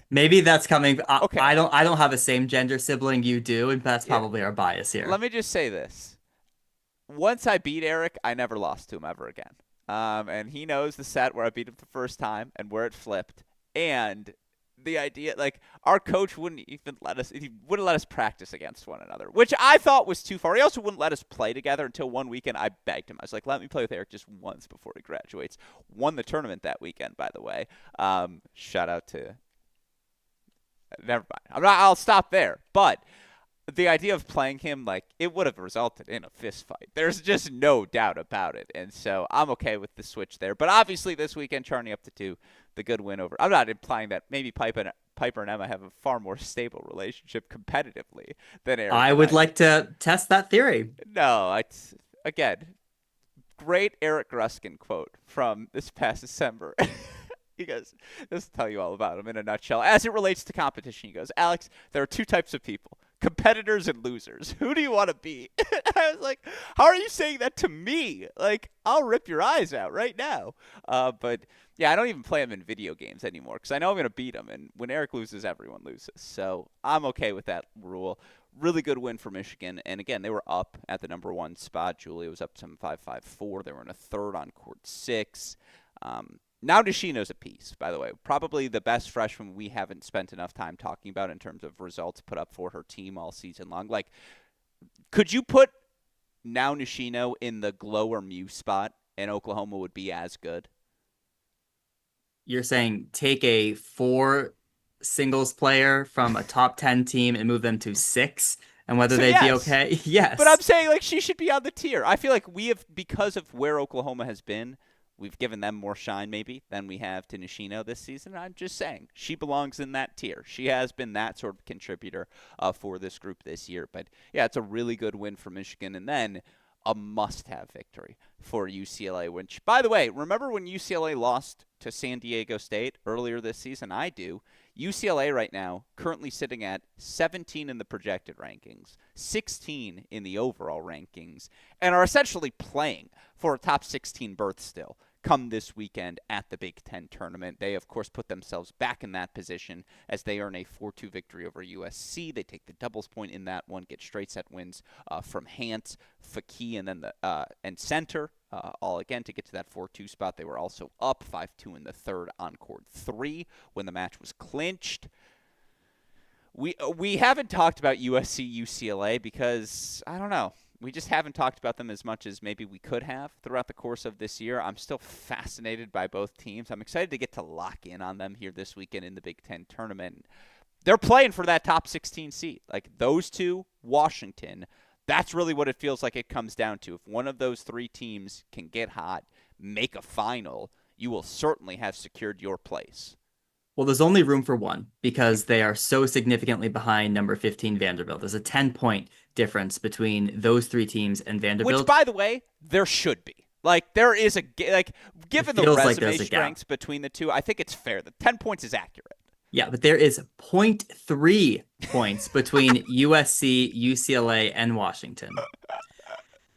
Maybe that's coming.
Okay.
I don't have a same gender sibling. You do, and that's probably our bias here.
Let me just say this: once I beat Eric, I never lost to him ever again. And he knows the set where I beat him the first time and where it flipped. And the idea, like, our coach wouldn't let us practice against one another, which I thought was too far. He also wouldn't let us play together until one weekend. I begged him. I was like, let me play with Eric just once before he graduates. Won the tournament that weekend, by the way. Shout out to never mind. I'll stop there. But the idea of playing him, like, it would have resulted in a fist fight. There's just no doubt about it. And so I'm okay with the switch there. But obviously this weekend, Charney up to 2, the good win over. I'm not implying that maybe Piper and Emma have a far more stable relationship competitively than Eric.
I would like to test that theory.
No, again, great Eric Gruskin quote from this past December. He goes, this will tell you all about him in a nutshell. As it relates to competition, he goes, Alex, there are 2 types of people. Competitors and losers. Who do you want to be? I was like, how are you saying that to me? Like, I'll rip your eyes out right now. But, yeah, I don't even play him in video games anymore because I know I'm going to beat him. And when Eric loses, everyone loses. So I'm okay with that rule. Really good win for Michigan. And, again, they were up at the number 1 spot. Julia was up some 5-5-4. They were in a third on court 6. Now Nishino's a piece, by the way. Probably the best freshman we haven't spent enough time talking about in terms of results put up for her team all season long. Like, could you put now Nishino in the Glow or Mew spot and Oklahoma would be as good?
You're saying take a four singles player from a top 10 team and move them to six, and whether
So
they'd be
yes.
okay?
But I'm
Yes.
saying like she should be on the tier. I feel like we have, because of where Oklahoma has been, we've given them more shine maybe than we have to Nishino this season. I'm just saying she belongs in that tier. She has been that sort of contributor for this group this year. But yeah, it's a really good win for Michigan, and then a must-have victory for UCLA. Which, by the way, remember when UCLA lost to San Diego State earlier this season? I do. UCLA right now currently sitting at 17 in the projected rankings, 16 in the overall rankings, and are essentially playing for a top 16 berth still come this weekend at the Big Ten tournament. They, of course, put themselves back in that position as they earn a 4-2 victory over USC. They take the doubles point in that one, get straight set wins from Hant, Faki, and then and center. All again to get to that 4-2 spot. They were also up 5-2 in the third on court 3 when the match was clinched. We haven't talked about USC UCLA because I don't know. We just haven't talked about them as much as maybe we could have throughout the course of this year. I'm still fascinated by both teams. I'm excited to get to lock in on them here this weekend in the Big Ten tournament. They're playing for that top 16 seed. Like those two, Washington, that's really what it feels like it comes down to. If one of those three teams can get hot, make a final, you will certainly have secured your place.
Well, there's only room for one because they are so significantly behind number 15 Vanderbilt. There's a 10-point difference between those three teams and
Which,
Vanderbilt.
by the way, there should be. Like, there is given the
feels like
resume
there's a gap.
strengths between the two, I think it's fair. The 10 points is accurate.
Yeah, but there is zero point 0.3 points between USC, UCLA, and Washington.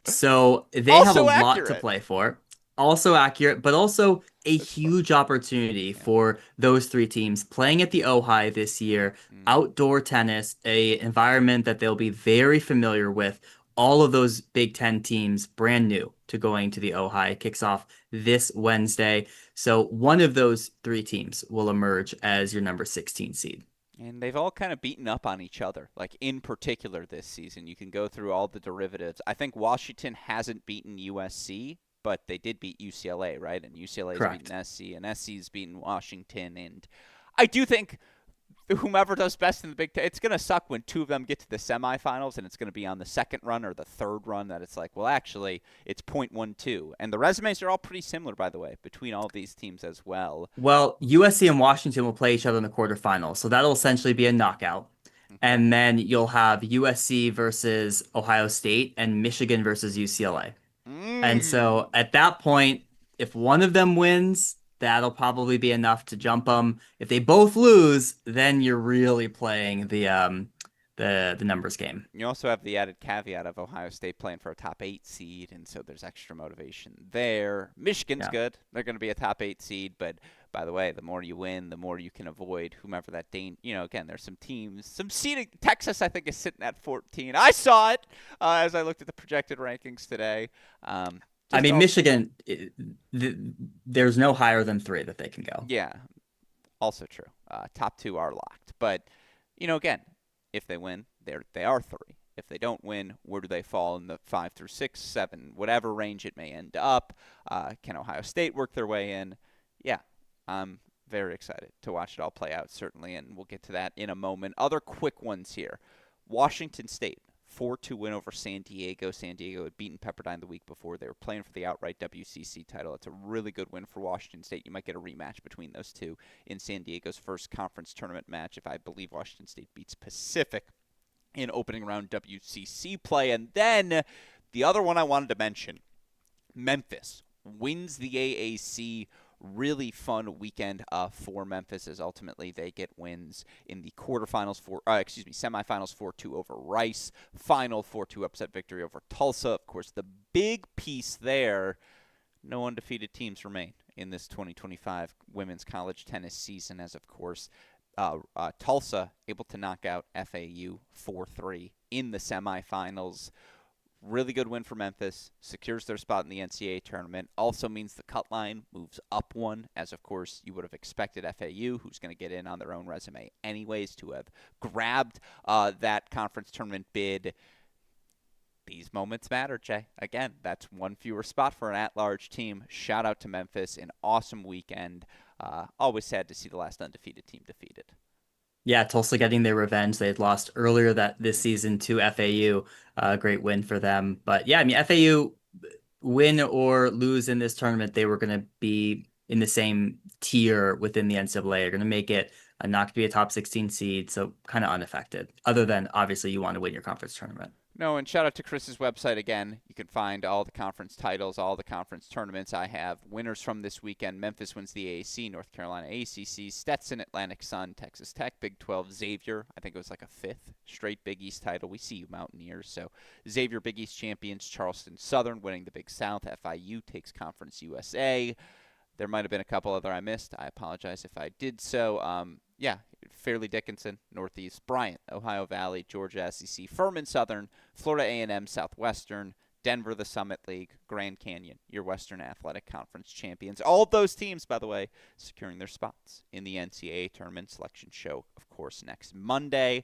So they have a
Also
lot to
accurate.
play for. Also accurate, but also a huge opportunity
Yeah.
for those three teams playing at the Ojai this year.
Mm.
Outdoor tennis, a environment that they'll be very familiar with. All of those Big Ten teams brand new to going to the Ojai. It kicks off this Wednesday. So one of those three teams will emerge as your number 16 seed.
And they've all kind of beaten up on each other, like in particular this season. You can go through all the derivatives. I think Washington hasn't beaten USC, but they did beat UCLA, right? And UCLA has beaten
Correct.
SC, and SC's beaten Washington. And I do think whomever does best in the Big Ten, it's going to suck when two of them get to the semifinals, and it's going to be on the second run or the third run that it's like, well, actually, it's 0.12. And the resumes are all pretty similar, by the way, between all these teams as well.
Well, USC and Washington will play each other in the quarterfinals. So that'll essentially be a knockout.
Okay.
And then you'll have USC versus Ohio State and Michigan versus UCLA. And so
Mm.
at that point, if one of them wins, that'll probably be enough to jump them. If they both lose, then you're really playing the numbers game.
You also have the added caveat of Ohio State playing for a top 8 seed, and so there's extra motivation there. Michigan's
Yeah.
good. They're going to be a top 8 seed, but by the way, the more you win, the more you can avoid whomever that again, there's some teams, some seeding. Texas, I think, is sitting at 14. I saw it as I looked at the projected rankings today.
I
Just
mean,
all,
Michigan, there's no higher than 3 that they can go.
yeah, also true. Top 2 are locked, but again, if they win, they are 3. If they don't win, where do they fall in the 5 through 6, 7, whatever range it may end up? Can Ohio State work their way in? Yeah, I'm very excited to watch it all play out, certainly, and we'll get to that in a moment. Other quick ones here. Washington State, 4-2 win over San Diego. San Diego had beaten Pepperdine the week before. They were playing for the outright WCC title. It's a really good win for Washington State. You might get a rematch between those two in San Diego's first conference tournament match if I believe Washington State beats Pacific in opening round WCC play. And then the other one I wanted to mention, Memphis wins the AAC. Really fun weekend for Memphis as ultimately they get wins in the semifinals 4-2 over Rice, final 4-2 upset victory over Tulsa. Of course, the big piece there, no undefeated teams remain in this 2025 women's college tennis season as, of course, Tulsa able to knock out FAU 4-3 in the semifinals. Really good win for Memphis. Secures their spot in the NCAA tournament. Also means the cut line moves up one, as of course you would have expected FAU, who's going to get in on their own resume anyways, to have grabbed that conference tournament bid. These moments matter, Jay. Again, that's one fewer spot for an at-large team. Shout out to Memphis. An awesome weekend. Always sad to see the last undefeated team defeated.
Yeah, Tulsa getting their revenge. They had lost earlier this season to FAU. Great win for them. But yeah, I mean, FAU win or lose in this tournament, they were going to be in the same tier within the NCAA. They're going to make it not to be a top 16 seed, so kind of unaffected. Other than obviously you want to win your conference tournament.
No, and shout out to Chris's website again. You can find all the conference titles, all the conference tournaments. I have winners from this weekend. Memphis wins the AAC, North Carolina ACC, Stetson, Atlantic Sun, Texas Tech, Big 12, Xavier. I think it was like a fifth straight Big East title. We see you Mountaineers. So Xavier Big East champions, Charleston Southern winning the Big South. FIU takes Conference USA. There might have been a couple other I missed. I apologize if I did so. Yeah, Fairleigh Dickinson, Northeast, Bryant, Ohio Valley, Georgia SEC, Furman Southern, Florida A&M Southwestern, Denver the Summit League, Grand Canyon, your Western Athletic Conference champions. All of those teams, by the way, securing their spots in the NCAA tournament selection show, of course, next Monday.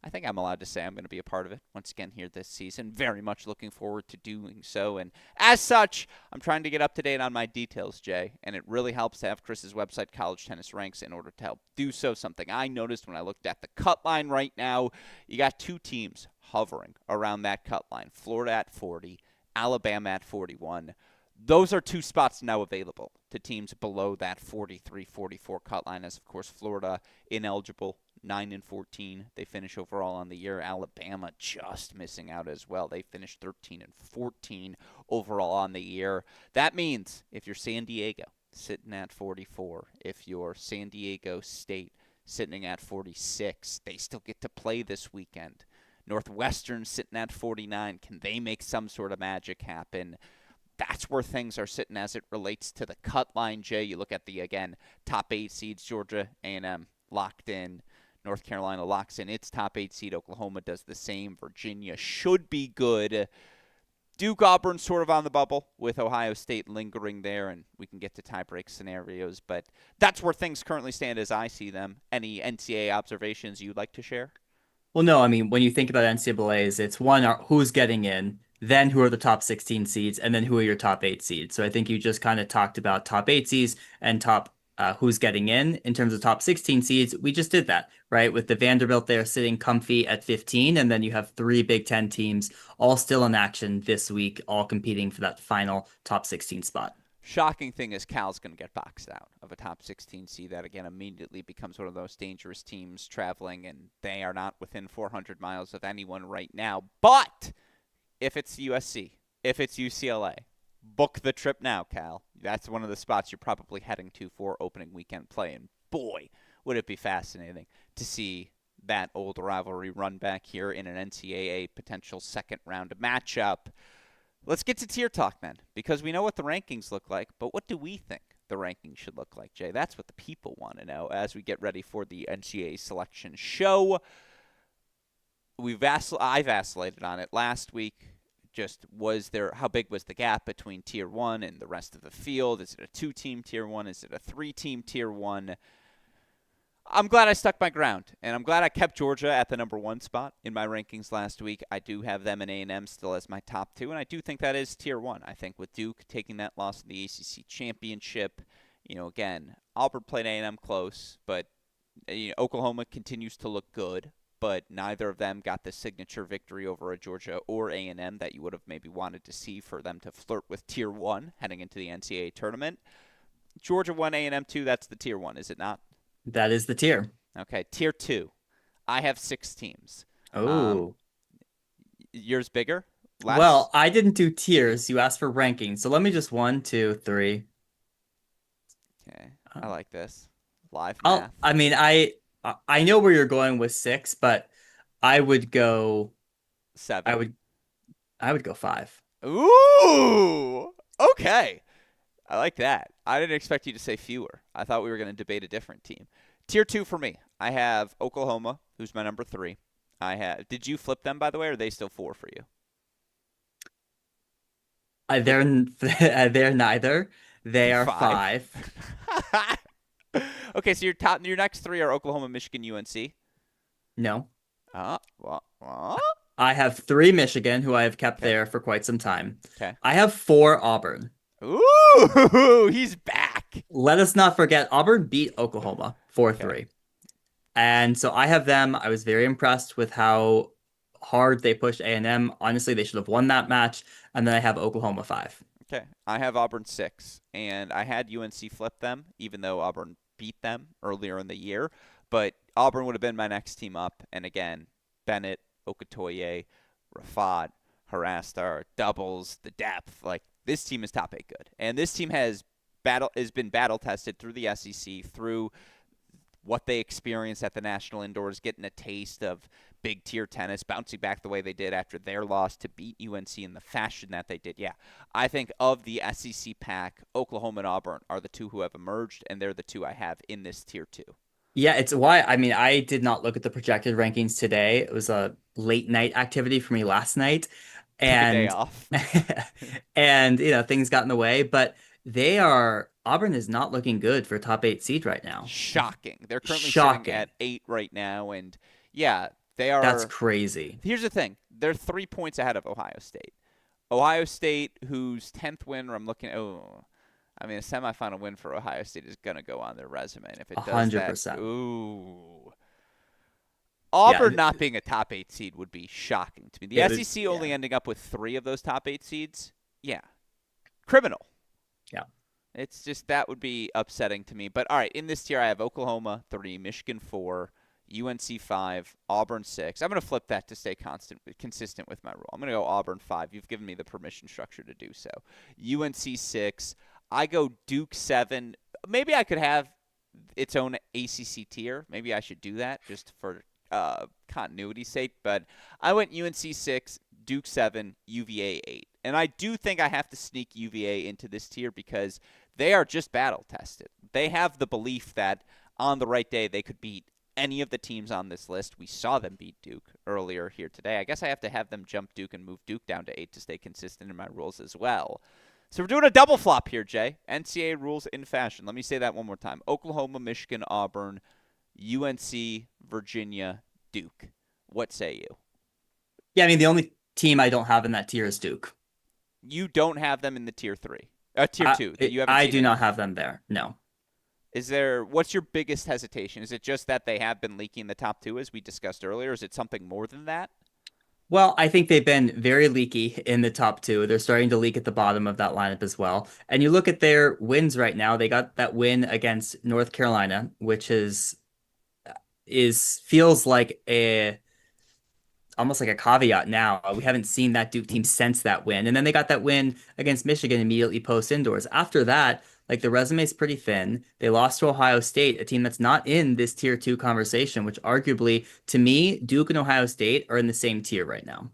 I think I'm allowed to say I'm going to be a part of it once again here this season. Very much looking forward to doing so. And as such, I'm trying to get up to date on my details, Jay. And it really helps to have Chris's website, College Tennis Ranks, in order to help do so. Something I noticed when I looked at the cut line right now, you got two teams hovering around that cut line. Florida at 40, Alabama at 41. Those are two spots now available to teams below that 43-44 cut line, as, of course, Florida ineligible, 9-14. They finish overall on the year. Alabama just missing out as well. They finished 13-14 overall on the year. That means if you're San Diego sitting at 44, if you're San Diego State sitting at 46, they still get to play this weekend. Northwestern sitting at 49. Can they make some sort of magic happen? That's where things are sitting as it relates to the cut line, Jay. You look at the, again, top 8 seeds, Georgia, A&M locked in. North Carolina locks in its top 8 seed. Oklahoma does the same. Virginia should be good. Duke, Auburn sort of on the bubble with Ohio State lingering there, and we can get to tiebreak scenarios. But that's where things currently stand as I see them. Any NCAA observations you'd like to share?
Well, no, I mean, when you think about NCAAs, it's one, who's getting in, then who are the top 16 seeds, and then who are your top 8 seeds. So I think you just kind of talked about top 8 seeds and top who's getting in terms of top 16 seeds. We just did that, right? With the Vanderbilt there sitting comfy at 15, and then you have 3 Big Ten teams all still in action this week, all competing for that final top 16 spot.
Shocking thing is Cal's going to get boxed out of a top 16 seed. That, again, immediately becomes one of those dangerous teams traveling, and they are not within 400 miles of anyone right now. But if it's USC, if it's UCLA, book the trip now, Cal. That's one of the spots you're probably heading to for opening weekend play. And boy, would it be fascinating to see that old rivalry run back here in an NCAA potential second round matchup. Let's get to tier talk then, because we know what the rankings look like, but what do we think the rankings should look like, Jay? That's what the people want to know as we get ready for the NCAA selection show. I vacillated on it last week. Just how big was the gap between tier 1 and the rest of the field? Is it a 2-team tier 1? Is it a 3-team tier 1? I'm glad I stuck my ground, and I'm glad I kept Georgia at the number 1 spot in my rankings last week. I do have them and A&M still as my top 2, and I do think that is tier 1. I think with Duke taking that loss in the ACC championship, again, Auburn played A&M close, but Oklahoma continues to look good. But neither of them got the signature victory over a Georgia or A&M that you would have maybe wanted to see for them to flirt with tier 1 heading into the NCAA tournament. Georgia 1, A&M 2, that's the tier 1, is it not?
That is the tier.
Okay, tier 2. I have 6 teams.
Oh.
Yours bigger?
Well, I didn't do tiers. You asked for rankings. So let me just 1, 2, 3.
Okay, I like this. Live math.
I mean, I know where you're going with 6, but I would go
7.
I would go 5.
Ooh, okay. I like that. I didn't expect you to say fewer. I thought we were going to debate a different team. Tier 2 for me. I have Oklahoma, who's my number 3. Did you flip them, by the way, or are they still 4 for you?
They're neither. They are
Five.
five.
Okay, so your next three are Oklahoma, Michigan, UNC.
No.
Well,
I have three Michigan, who I have kept
okay,
there for quite some time.
okay.
I have four Auburn.
Ooh, he's back.
Let us not forget Auburn beat Oklahoma
Okay,
4-3. And so I have them. I was very impressed with how hard they pushed A&M. Honestly, they should have won that match. And then I have Oklahoma 5.
okay. I have Auburn 6, and I had UNC flip them, even though Auburn beat them earlier in the year. But Auburn would have been my next team up, and again, Bennett, Okotoye, Rafat, Harastar, doubles, the depth. Like this team is top 8 good, and this team has been battle tested through the SEC, through what they experienced at the national indoors, getting a taste of big tier tennis, bouncing back the way they did after their loss to beat UNC in the fashion that they did. Yeah, I think of the SEC pack, Oklahoma and Auburn are the two who have emerged, and they're the two I have in this tier 2.
Yeah, it's why I mean I did not look at the projected rankings today. It was a late night activity for me last night.
Took a day
And
off.
and things got in the way, but Auburn is not looking good for top 8 seed right now.
Shocking. They're currently sitting
Shocking.
at 8 right now, and yeah, they
That's
are.
crazy.
Here's the thing: they're 3 points ahead of Ohio State. Ohio State, whose 10th win, I'm looking. Oh, I mean, a semifinal win for Ohio State is gonna go on their resume, and if it does that,
100%.
ooh,
Yeah,
Auburn not being a top 8 seed would be shocking to me. The
it would,
SEC only
yeah.
ending up with 3 of those top 8 seeds, yeah, criminal.
Yeah.
It's just that would be upsetting to me. But all right, in this tier, I have Oklahoma 3, Michigan 4, UNC 5, Auburn 6. I'm going to flip that to stay consistent with my rule. I'm going to go Auburn 5. You've given me the permission structure to do so. UNC 6. I go Duke 7. Maybe I could have its own ACC tier. Maybe I should do that just for continuity's sake. But I went UNC 6, Duke 7, UVA 8. And I do think I have to sneak UVA into this tier because they are just battle tested. They have the belief that on the right day they could beat any of the teams on this list. We saw them beat Duke earlier here today. I guess I have to have them jump Duke and move Duke down to 8 to stay consistent in my rules as well. So we're doing a double flop here, Jay. NCAA rules in fashion. Let me say that one more time. Oklahoma, Michigan, Auburn, UNC, Virginia, Duke. What say you?
Yeah, I mean the only team I don't have in that tier is Duke.
You don't have them in the tier 3. Tier 2 that you haven't
I
seen
do not
enough.
have them there. No.
What's your biggest hesitation? Is it just that they have been leaking the top 2 as we discussed earlier? Is it something more than that?
Well, I think they've been very leaky in the top 2. They're starting to leak at the bottom of that lineup as well. And you look at their wins right now. They got that win against North Carolina, which is feels like a almost like a caveat now. We haven't seen that Duke team since that win. And then they got that win against Michigan immediately post indoors. After that, like the resume is pretty thin. They lost to Ohio State, a team that's not in this tier 2 conversation, which arguably to me, Duke and Ohio State are in the same tier right now.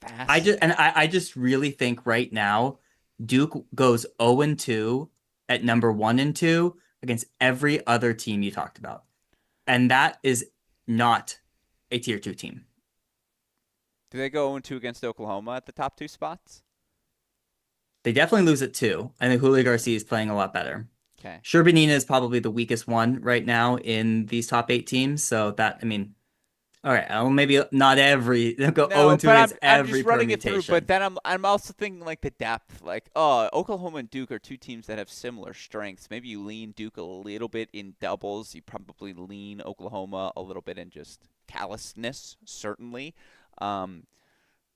Fascinating.
I just really think right now Duke goes 0-2 at number 1 and 2 against every other team you talked about. And that is not a tier 2 team.
Do they go 0-2 against Oklahoma at the top 2 spots?
They definitely lose at 2. I think Julio Garcia is playing a lot better.
Okay.
Sherbanina is probably the weakest one right now in these top 8 teams. So that, I mean, all right, well, maybe not every, they'll go
No,
0-2
but
against
I'm
every
just running it through. But
permutation.
then I'm also thinking like the depth. Like, oh, Oklahoma and Duke are two teams that have similar strengths. Maybe you lean Duke a little bit in doubles. You probably lean Oklahoma a little bit in just callousness, certainly. Um,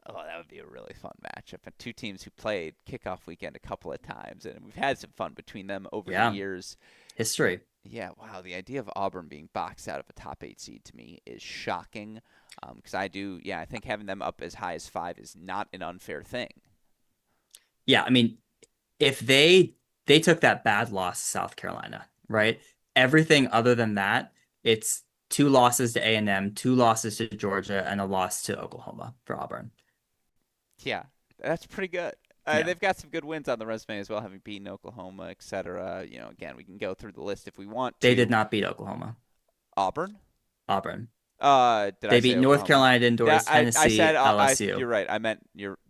oh, that would be a really fun matchup. And two teams who played kickoff weekend a couple of times, and we've had some fun between them over the
Yeah,
years.
history.
Yeah, wow. The idea of Auburn being boxed out of a top 8 seed to me is shocking. Because I think having them up as high as 5 is not an unfair thing.
Yeah, I mean, if they took that bad loss to South Carolina, right? Everything other than that, it's 2 losses to A&M, 2 losses to Georgia, and a loss to Oklahoma for Auburn.
Yeah, that's pretty good.
Yeah,
They've got some good wins on the resume as well, having beaten Oklahoma, etc. Again, we can go through the list if we want
they did
to.
not beat Oklahoma.
Auburn.
Auburn.
Did I
They
say
beat North
Oklahoma?
Carolina
Yeah,
indoors,
I
Tennessee,
said
LSU.
you're right. I meant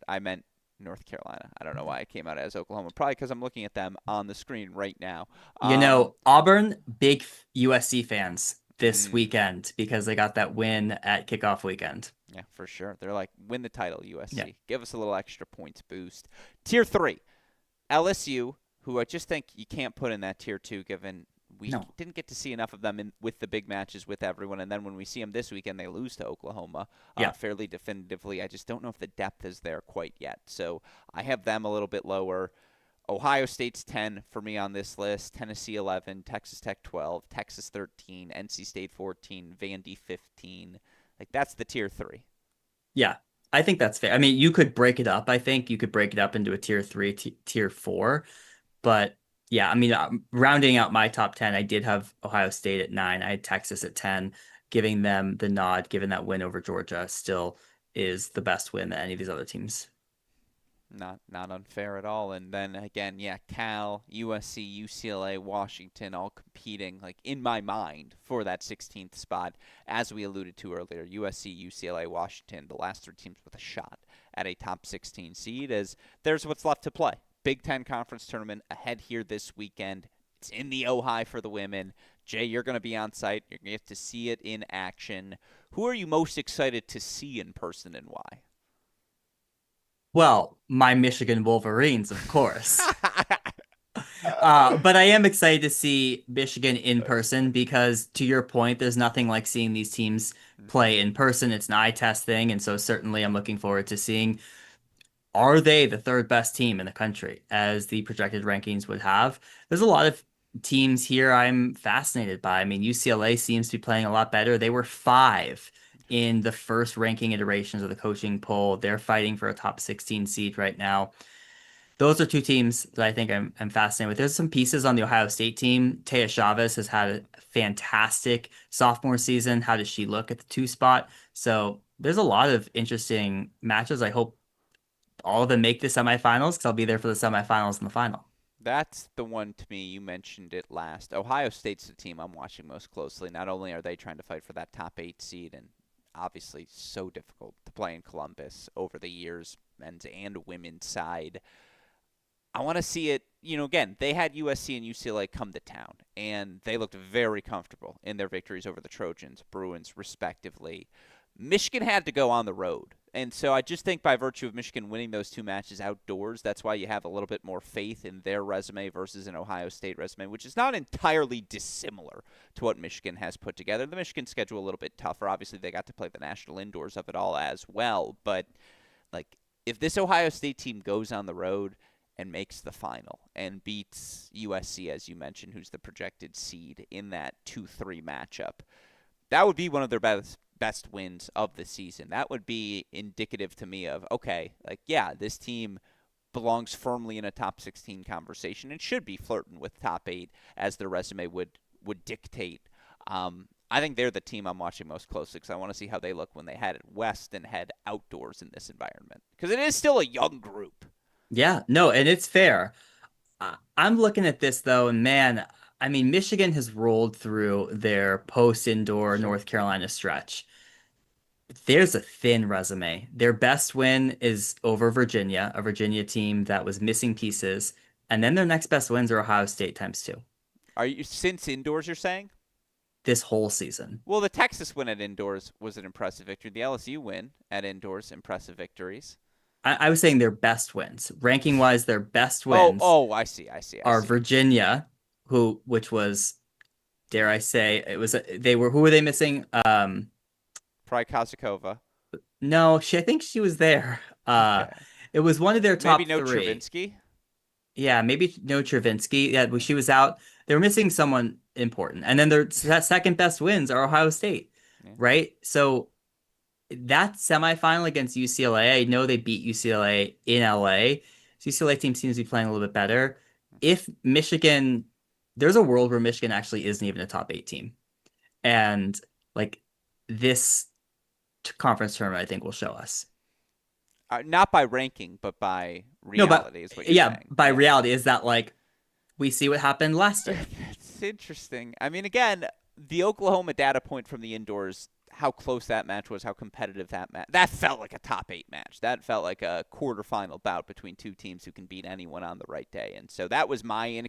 I meant North Carolina. I don't know why I came out as Oklahoma. Probably because I'm looking at them on the screen right now.
You
Um,
know, Auburn, big USC fans this
mm,
weekend because they got that win at kickoff weekend.
yeah, for sure. They're like, win the title,
Yeah.
USC. Give us a little extra points boost. Tier 3, LSU, who I just think you can't put in that Tier 2 given we
No.
didn't get to see enough of them with the big matches with everyone. And then when we see them this weekend, they lose to Oklahoma
Yeah.
fairly definitively. I just don't know if the depth is there quite yet. So I have them a little bit lower. Ohio State's 10 for me on this list, Tennessee 11, Texas Tech 12, Texas 13, NC State 14, Vandy 15. Like that's the tier 3.
Yeah. I think that's fair. I mean, you could break it up. I think you could break it up into a tier three, tier four. But yeah, I mean, rounding out my top 10, I did have Ohio State at 9. I had Texas at 10, giving them the nod, given that win over Georgia still is the best win that any of these other teams.
Not unfair at all. And then again, yeah, Cal, USC, UCLA, Washington all competing like in my mind for that 16th spot as we alluded to earlier. USC, UCLA, Washington, the last 3 teams with a shot at a top 16 seed as there's what's left to play. Big 10 conference tournament ahead here this weekend. It's in the Ojai for the women. Jay, you're going to be on site. You're going to get to see it in action. Who are you most excited to see in person and why?
Well, my Michigan Wolverines, of course. But I am excited to see Michigan in person because, to your point, there's nothing like seeing these teams play in person. It's an eye test thing, and so certainly I'm looking forward to seeing are they the third best team in the country, as the projected rankings would have. There's a lot of teams here I'm fascinated by. I mean, UCLA seems to be playing a lot better. They were 5 in the first ranking iterations of the coaching poll. They're fighting for a top 16 seed right now. Those are 2 teams that I think I'm fascinated with. There's some pieces on the Ohio State team. Taya Chavez has had a fantastic sophomore season. How does she look at the 2 spot? So there's a lot of interesting matches. I hope all of them make the semifinals because I'll be there for the semifinals and the final.
That's the one to me. You mentioned it last. Ohio State's the team I'm watching most closely. Not only are they trying to fight for that top 8 seed, and obviously so difficult to play in Columbus over the years, men's and women's side. I want to see it. Again, they had USC and UCLA come to town, and they looked very comfortable in their victories over the Trojans, Bruins, respectively. Michigan had to go on the road. And so I just think by virtue of Michigan winning those 2 matches outdoors, that's why you have a little bit more faith in their resume versus an Ohio State resume, which is not entirely dissimilar to what Michigan has put together. The Michigan schedule a little bit tougher. Obviously, they got to play the national indoors of it all as well. But, like, if this Ohio State team goes on the road and makes the final and beats USC, as you mentioned, who's the projected seed in that 2-3 matchup, that would be one of their best wins of the season. That would be indicative to me of, okay, like, yeah, this team belongs firmly in a top 16 conversation and should be flirting with top 8 as their resume would dictate. I think they're the team I'm watching most closely because I want to see how they look when they head west and head outdoors in this environment because it is still a young group.
Yeah, no, and it's fair. I'm looking at this though, and man, I mean, Michigan has rolled through their post-indoor
Sure.
North Carolina stretch. There's a thin resume. Their best win is over Virginia, a Virginia team that was missing pieces, and then their next best wins are Ohio State times 2
Are you since indoors? You're saying?
this whole season.
Well, the Texas win at indoors was an impressive victory. The LSU win at indoors, impressive victories.
I was saying their best wins. Ranking wise, their best
Oh,
wins
oh, I see, I see, I
are
see.
Virginia, which was, dare I say, who were they missing?
Probably Kozakova.
No, I think she was there.
Okay.
It was one of their
Maybe
top
no
3.
Travinsky.
Yeah, maybe no Travinsky. Yeah, she was out. They were missing someone important. And then their second best wins are Ohio State,
Yeah.
right? So that semifinal against UCLA, I know they beat UCLA in LA. So UCLA team seems to be playing a little bit better. If Michigan, there's a world where Michigan actually isn't even a top 8 team. And like this conference tournament, I think will show us.
Not by ranking, but by
No, but
reality is what you're
yeah,
saying.
by
Yeah.
reality is that like we see what happened last year.
It's interesting. I mean, again, the Oklahoma data point from the indoors how close that match was, how competitive that match. That felt like a top 8 match. That felt like a quarterfinal bout between two teams who can beat anyone on the right day. And so that was my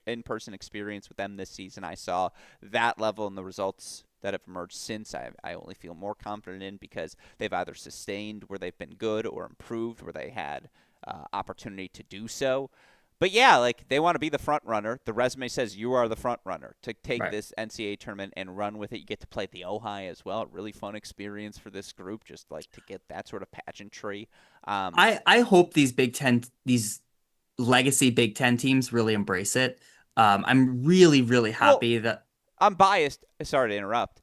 in-person experience with them this season. I saw that level and the results that have emerged since. I only feel more confident in because they've either sustained where they've been good or improved where they had opportunity to do so. But yeah, like they want to be the front runner. The resume says you are the front runner to take
Right.
this NCAA tournament and run with it. You get to play the Ojai as well. A really fun experience for this group, just like to get that sort of pageantry. Um,
I hope these legacy Big Ten teams really embrace it. I'm really, really
well,
happy that
I'm biased. Sorry to interrupt.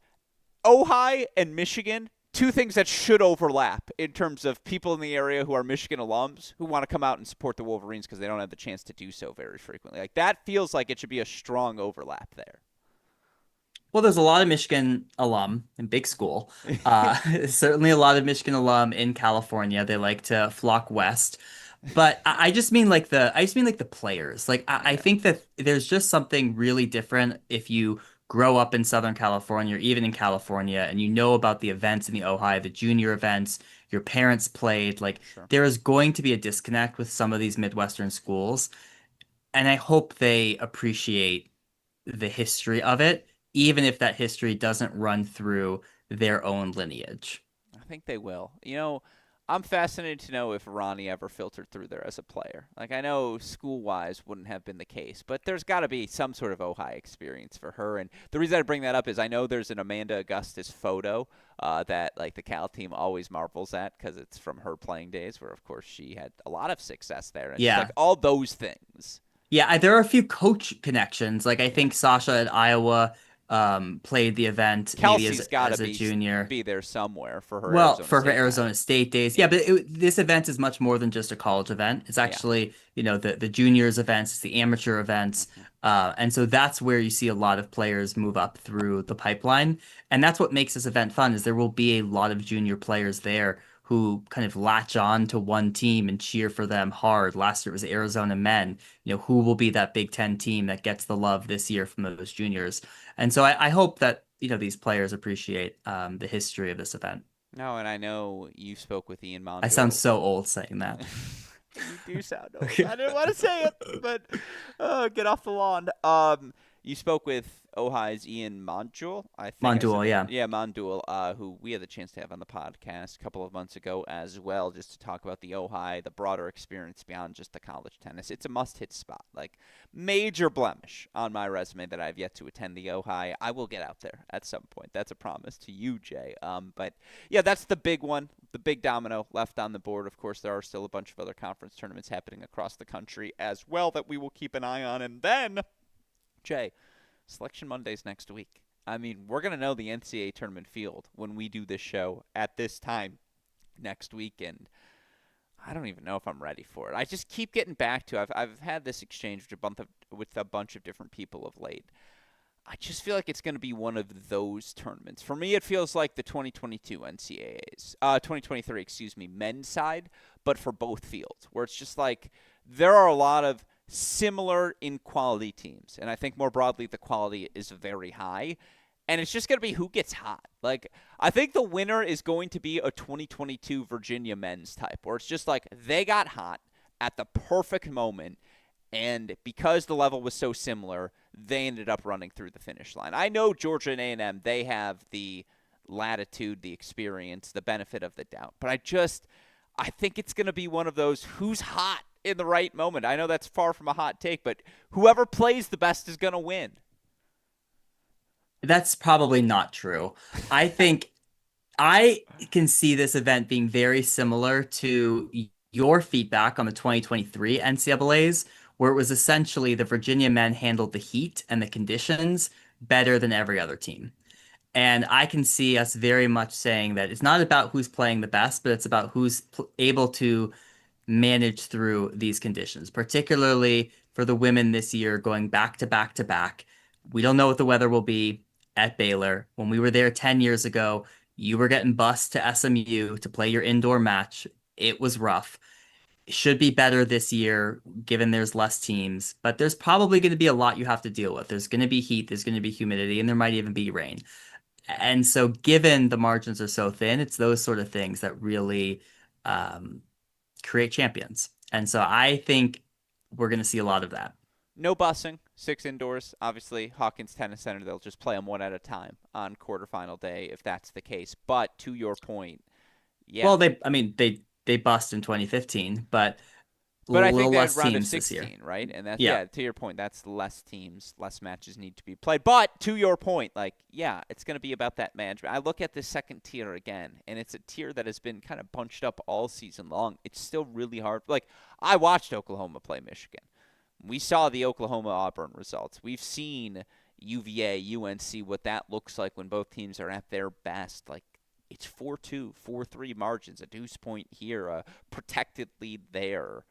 Ojai and Michigan, two things that should overlap in terms of people in the area who are Michigan alums who want to come out and support the Wolverines because they don't have the chance to do so very frequently. Like that feels like it should be a strong overlap there.
well, there's a lot of Michigan alum in big school. Certainly a lot of Michigan alum in California. They like to flock west. But I just mean like the players. Like I
Yeah,
think that there's just something really different if you grow up in Southern California or even in California and you know about the events in the Ojai, the junior events, your parents played. Like
sure.
there is going to be a disconnect with some of these Midwestern schools. And I hope they appreciate the history of it, even if that history doesn't run through their own lineage.
I think they will. I'm fascinated to know if Ronnie ever filtered through there as a player. Like I know school-wise wouldn't have been the case, but there's got to be some sort of Ojai experience for her. And the reason I bring that up is I know there's an Amanda Augustus photo that like the Cal team always marvels at because it's from her playing days, where of course she had a lot of success there, and just like
Yeah.
all those things.
Yeah, there are a few coach connections. Like I
Yeah,
think Sasha at Iowa played the event maybe
Kelsey's got to
as a junior.
be there somewhere for her
Well,
Arizona
for her
State time.
Arizona State days, yeah,
Yeah,
but this event is much more than just a college event. It's
yeah.
actually, the juniors events, it's the amateur events,
Mhm.
and so that's where you see a lot of players move up through the pipeline, and that's what makes this event fun. Is there will be a lot of junior players there who kind of latch on to one team and cheer for them hard. Last year it was Arizona men. Who will be that Big Ten team that gets the love this year from those juniors? And so I hope that these players appreciate the history of this event.
No, and I know you spoke with Ian
I sound
Mondule.
so old saying that.
You do sound old. I didn't want to say it, but get off the lawn. You spoke with Ojai's Ian Mondule. I think I said
Mondul,
that.
yeah.
Yeah, Mondule, who we had the chance to have on the podcast a couple of months ago as well, just to talk about the Ojai, the broader experience beyond just the college tennis. It's a must-hit spot. Like major blemish on my resume that I've yet to attend the Ojai. I will get out there at some point. That's a promise to you, Jay. But yeah, that's the big one, the big domino left on the board. Of course, there are still a bunch of other conference tournaments happening across the country as well that we will keep an eye on. And then, Jay, Selection Monday's next week. I mean, we're going to know the NCAA tournament field when we do this show at this time next week. And I don't even know if I'm ready for it. I just keep getting back to I've had this exchange with a bunch of different people of late. I just feel like it's going to be one of those tournaments. For me, it feels like the 2022 NCAAs, 2023, excuse me, men's side, but for both fields, where it's just like there are a lot of similar in quality teams, and I think more broadly the quality is very high, and it's just going to be who gets hot. Like I think the winner is going to be a 2022 Virginia men's type, where it's just like they got hot at the perfect moment and because the level was so similar, they ended up running through the finish line. I know Georgia and A&M, they have the latitude, the experience, the benefit of the doubt. But I think it's going to be one of those who's hot in the right moment. I know that's far from a hot take, but whoever plays the best is going to win.
That's probably not true. I think I can see this event being very similar to your feedback on the 2023 NCAAs, where it was essentially the Virginia men handled the heat and the conditions better than every other team. And I can see us very much saying that it's not about who's playing the best, but it's about who's able to manage through these conditions, particularly for the women this year going back to back to back. We don't know what the weather will be at Baylor. When we were there 10 years ago, you were getting bused to SMU to play your indoor match. It was rough. It should be better this year, given there's less teams, but there's probably going to be a lot you have to deal with. There's going to be heat, there's going to be humidity, and there might even be rain. And so, given the margins are so thin, it's those sort of things that really um, create champions. And so, I think we're going to see a lot of that.
No busing, 6 indoors. Obviously, Hawkins Tennis Center, they'll just play them one at a time on quarterfinal day if that's the case. But to your point, yeah.
Well, I mean, they bust in 2015, but a
But I
little
think that
less
round of
teams this year.
16, right? And that's,
Yeah.
yeah, to your point, that's less teams, less matches need to be played. But to your point, like, yeah, it's going to be about that management. I look at this second tier again, and it's a tier that has been kind of bunched up all season long. It's still really hard. Like, I watched Oklahoma play Michigan. We saw the Oklahoma Auburn results. We've seen UVA, UNC, what that looks like when both teams are at their best. Like, it's 4-2, 4-3 margins, a deuce point here, a protected lead there.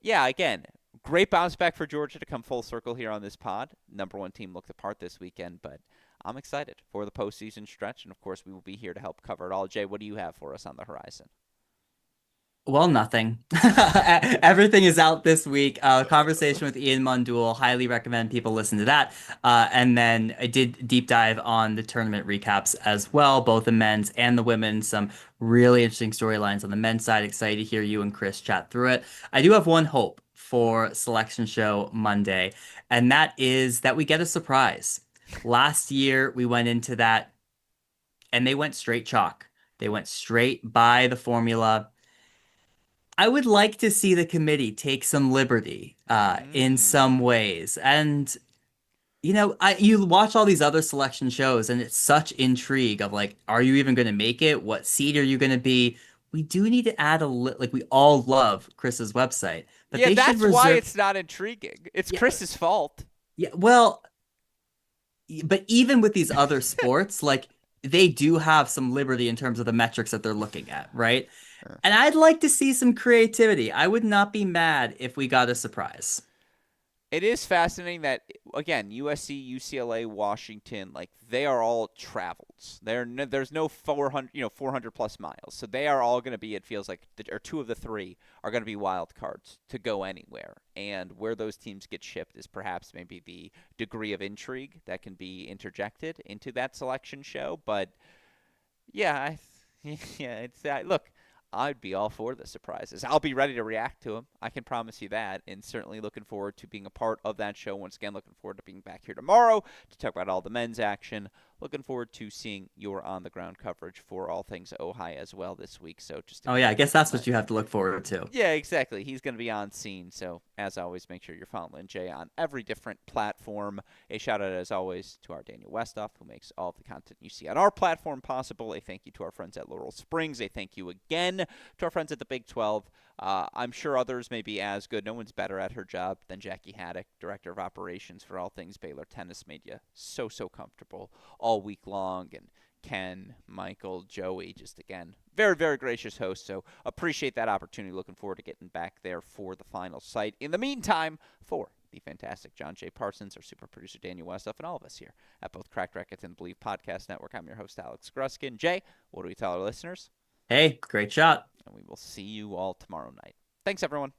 Yeah, again, great bounce back for Georgia to come full circle here on this pod. Number one team looked apart this weekend, but I'm excited for the postseason stretch, and of course, we will be here to help cover it all. Jay, what do you have for us on the horizon?
Well, nothing. Everything is out this week. Conversation with Ian Mundul. Highly recommend people listen to that. And then I did deep dive on the tournament recaps as well, both the men's and the women's. Some really interesting storylines on the men's side. Excited to hear you and Chris chat through it. I do have one hope for Selection Show Monday, and that is that we get a surprise. Last year, we went into that and they went straight chalk. They went straight by the formula. I would like to see the committee take some liberty in some
Mm.
ways. And you watch all these other selection shows and it's such intrigue of like, are you even going to make it? What seed are you going to be? We do need to add like we all love Chris's website, but
Yeah,
they should
that's why
reserve
it's not intriguing. It's
yeah,
Chris's fault.
yeah, well, but even with these other sports, like they do have some liberty in terms of the metrics that they're looking at, right? And I'd like to see some creativity. I would not be mad if we got a surprise.
It is fascinating that again USC, UCLA, Washington, like they are all travels. There's no 400 400 plus miles, so they are all going to be. It feels like or two of the three are going to be wild cards to go anywhere. And where those teams get shipped is perhaps maybe the degree of intrigue that can be interjected into that selection show. But yeah, yeah, it's look. I'd be all for the surprises. I'll be ready to react to them. I can promise you that. And certainly looking forward to being a part of that show. Once again, looking forward to being back here tomorrow to talk about all the men's action. Looking forward to seeing your on the ground coverage for all things Ojai as well this week. So just
Oh yeah, I
again,
guess that's what you have to look forward to.
yeah, exactly. He's going to be on scene. So, as always, make sure you're following Jay on every different platform. A shout out, as always, to our Daniel Westoff, who makes all of the content you see on our platform possible. A thank you to our friends at Laurel Springs. A thank you again to our friends at the Big 12. I'm sure others may be as good. No one's better at her job than Jackie Haddock, Director of Operations for all things Baylor Tennis. Made you so comfortable all week long. And Ken, Michael, Joey, just again, very gracious host. So appreciate that opportunity. Looking forward to getting back there for the final site. In the meantime, for the fantastic John J. Parsons, our super producer Daniel Westoff, and all of us here at both Cracked Rackets and the Believe Podcast Network, I'm your host, Alex Gruskin. Jay, what do we tell our listeners?
Hey, great shot.
And we will see you all tomorrow night. Thanks, everyone.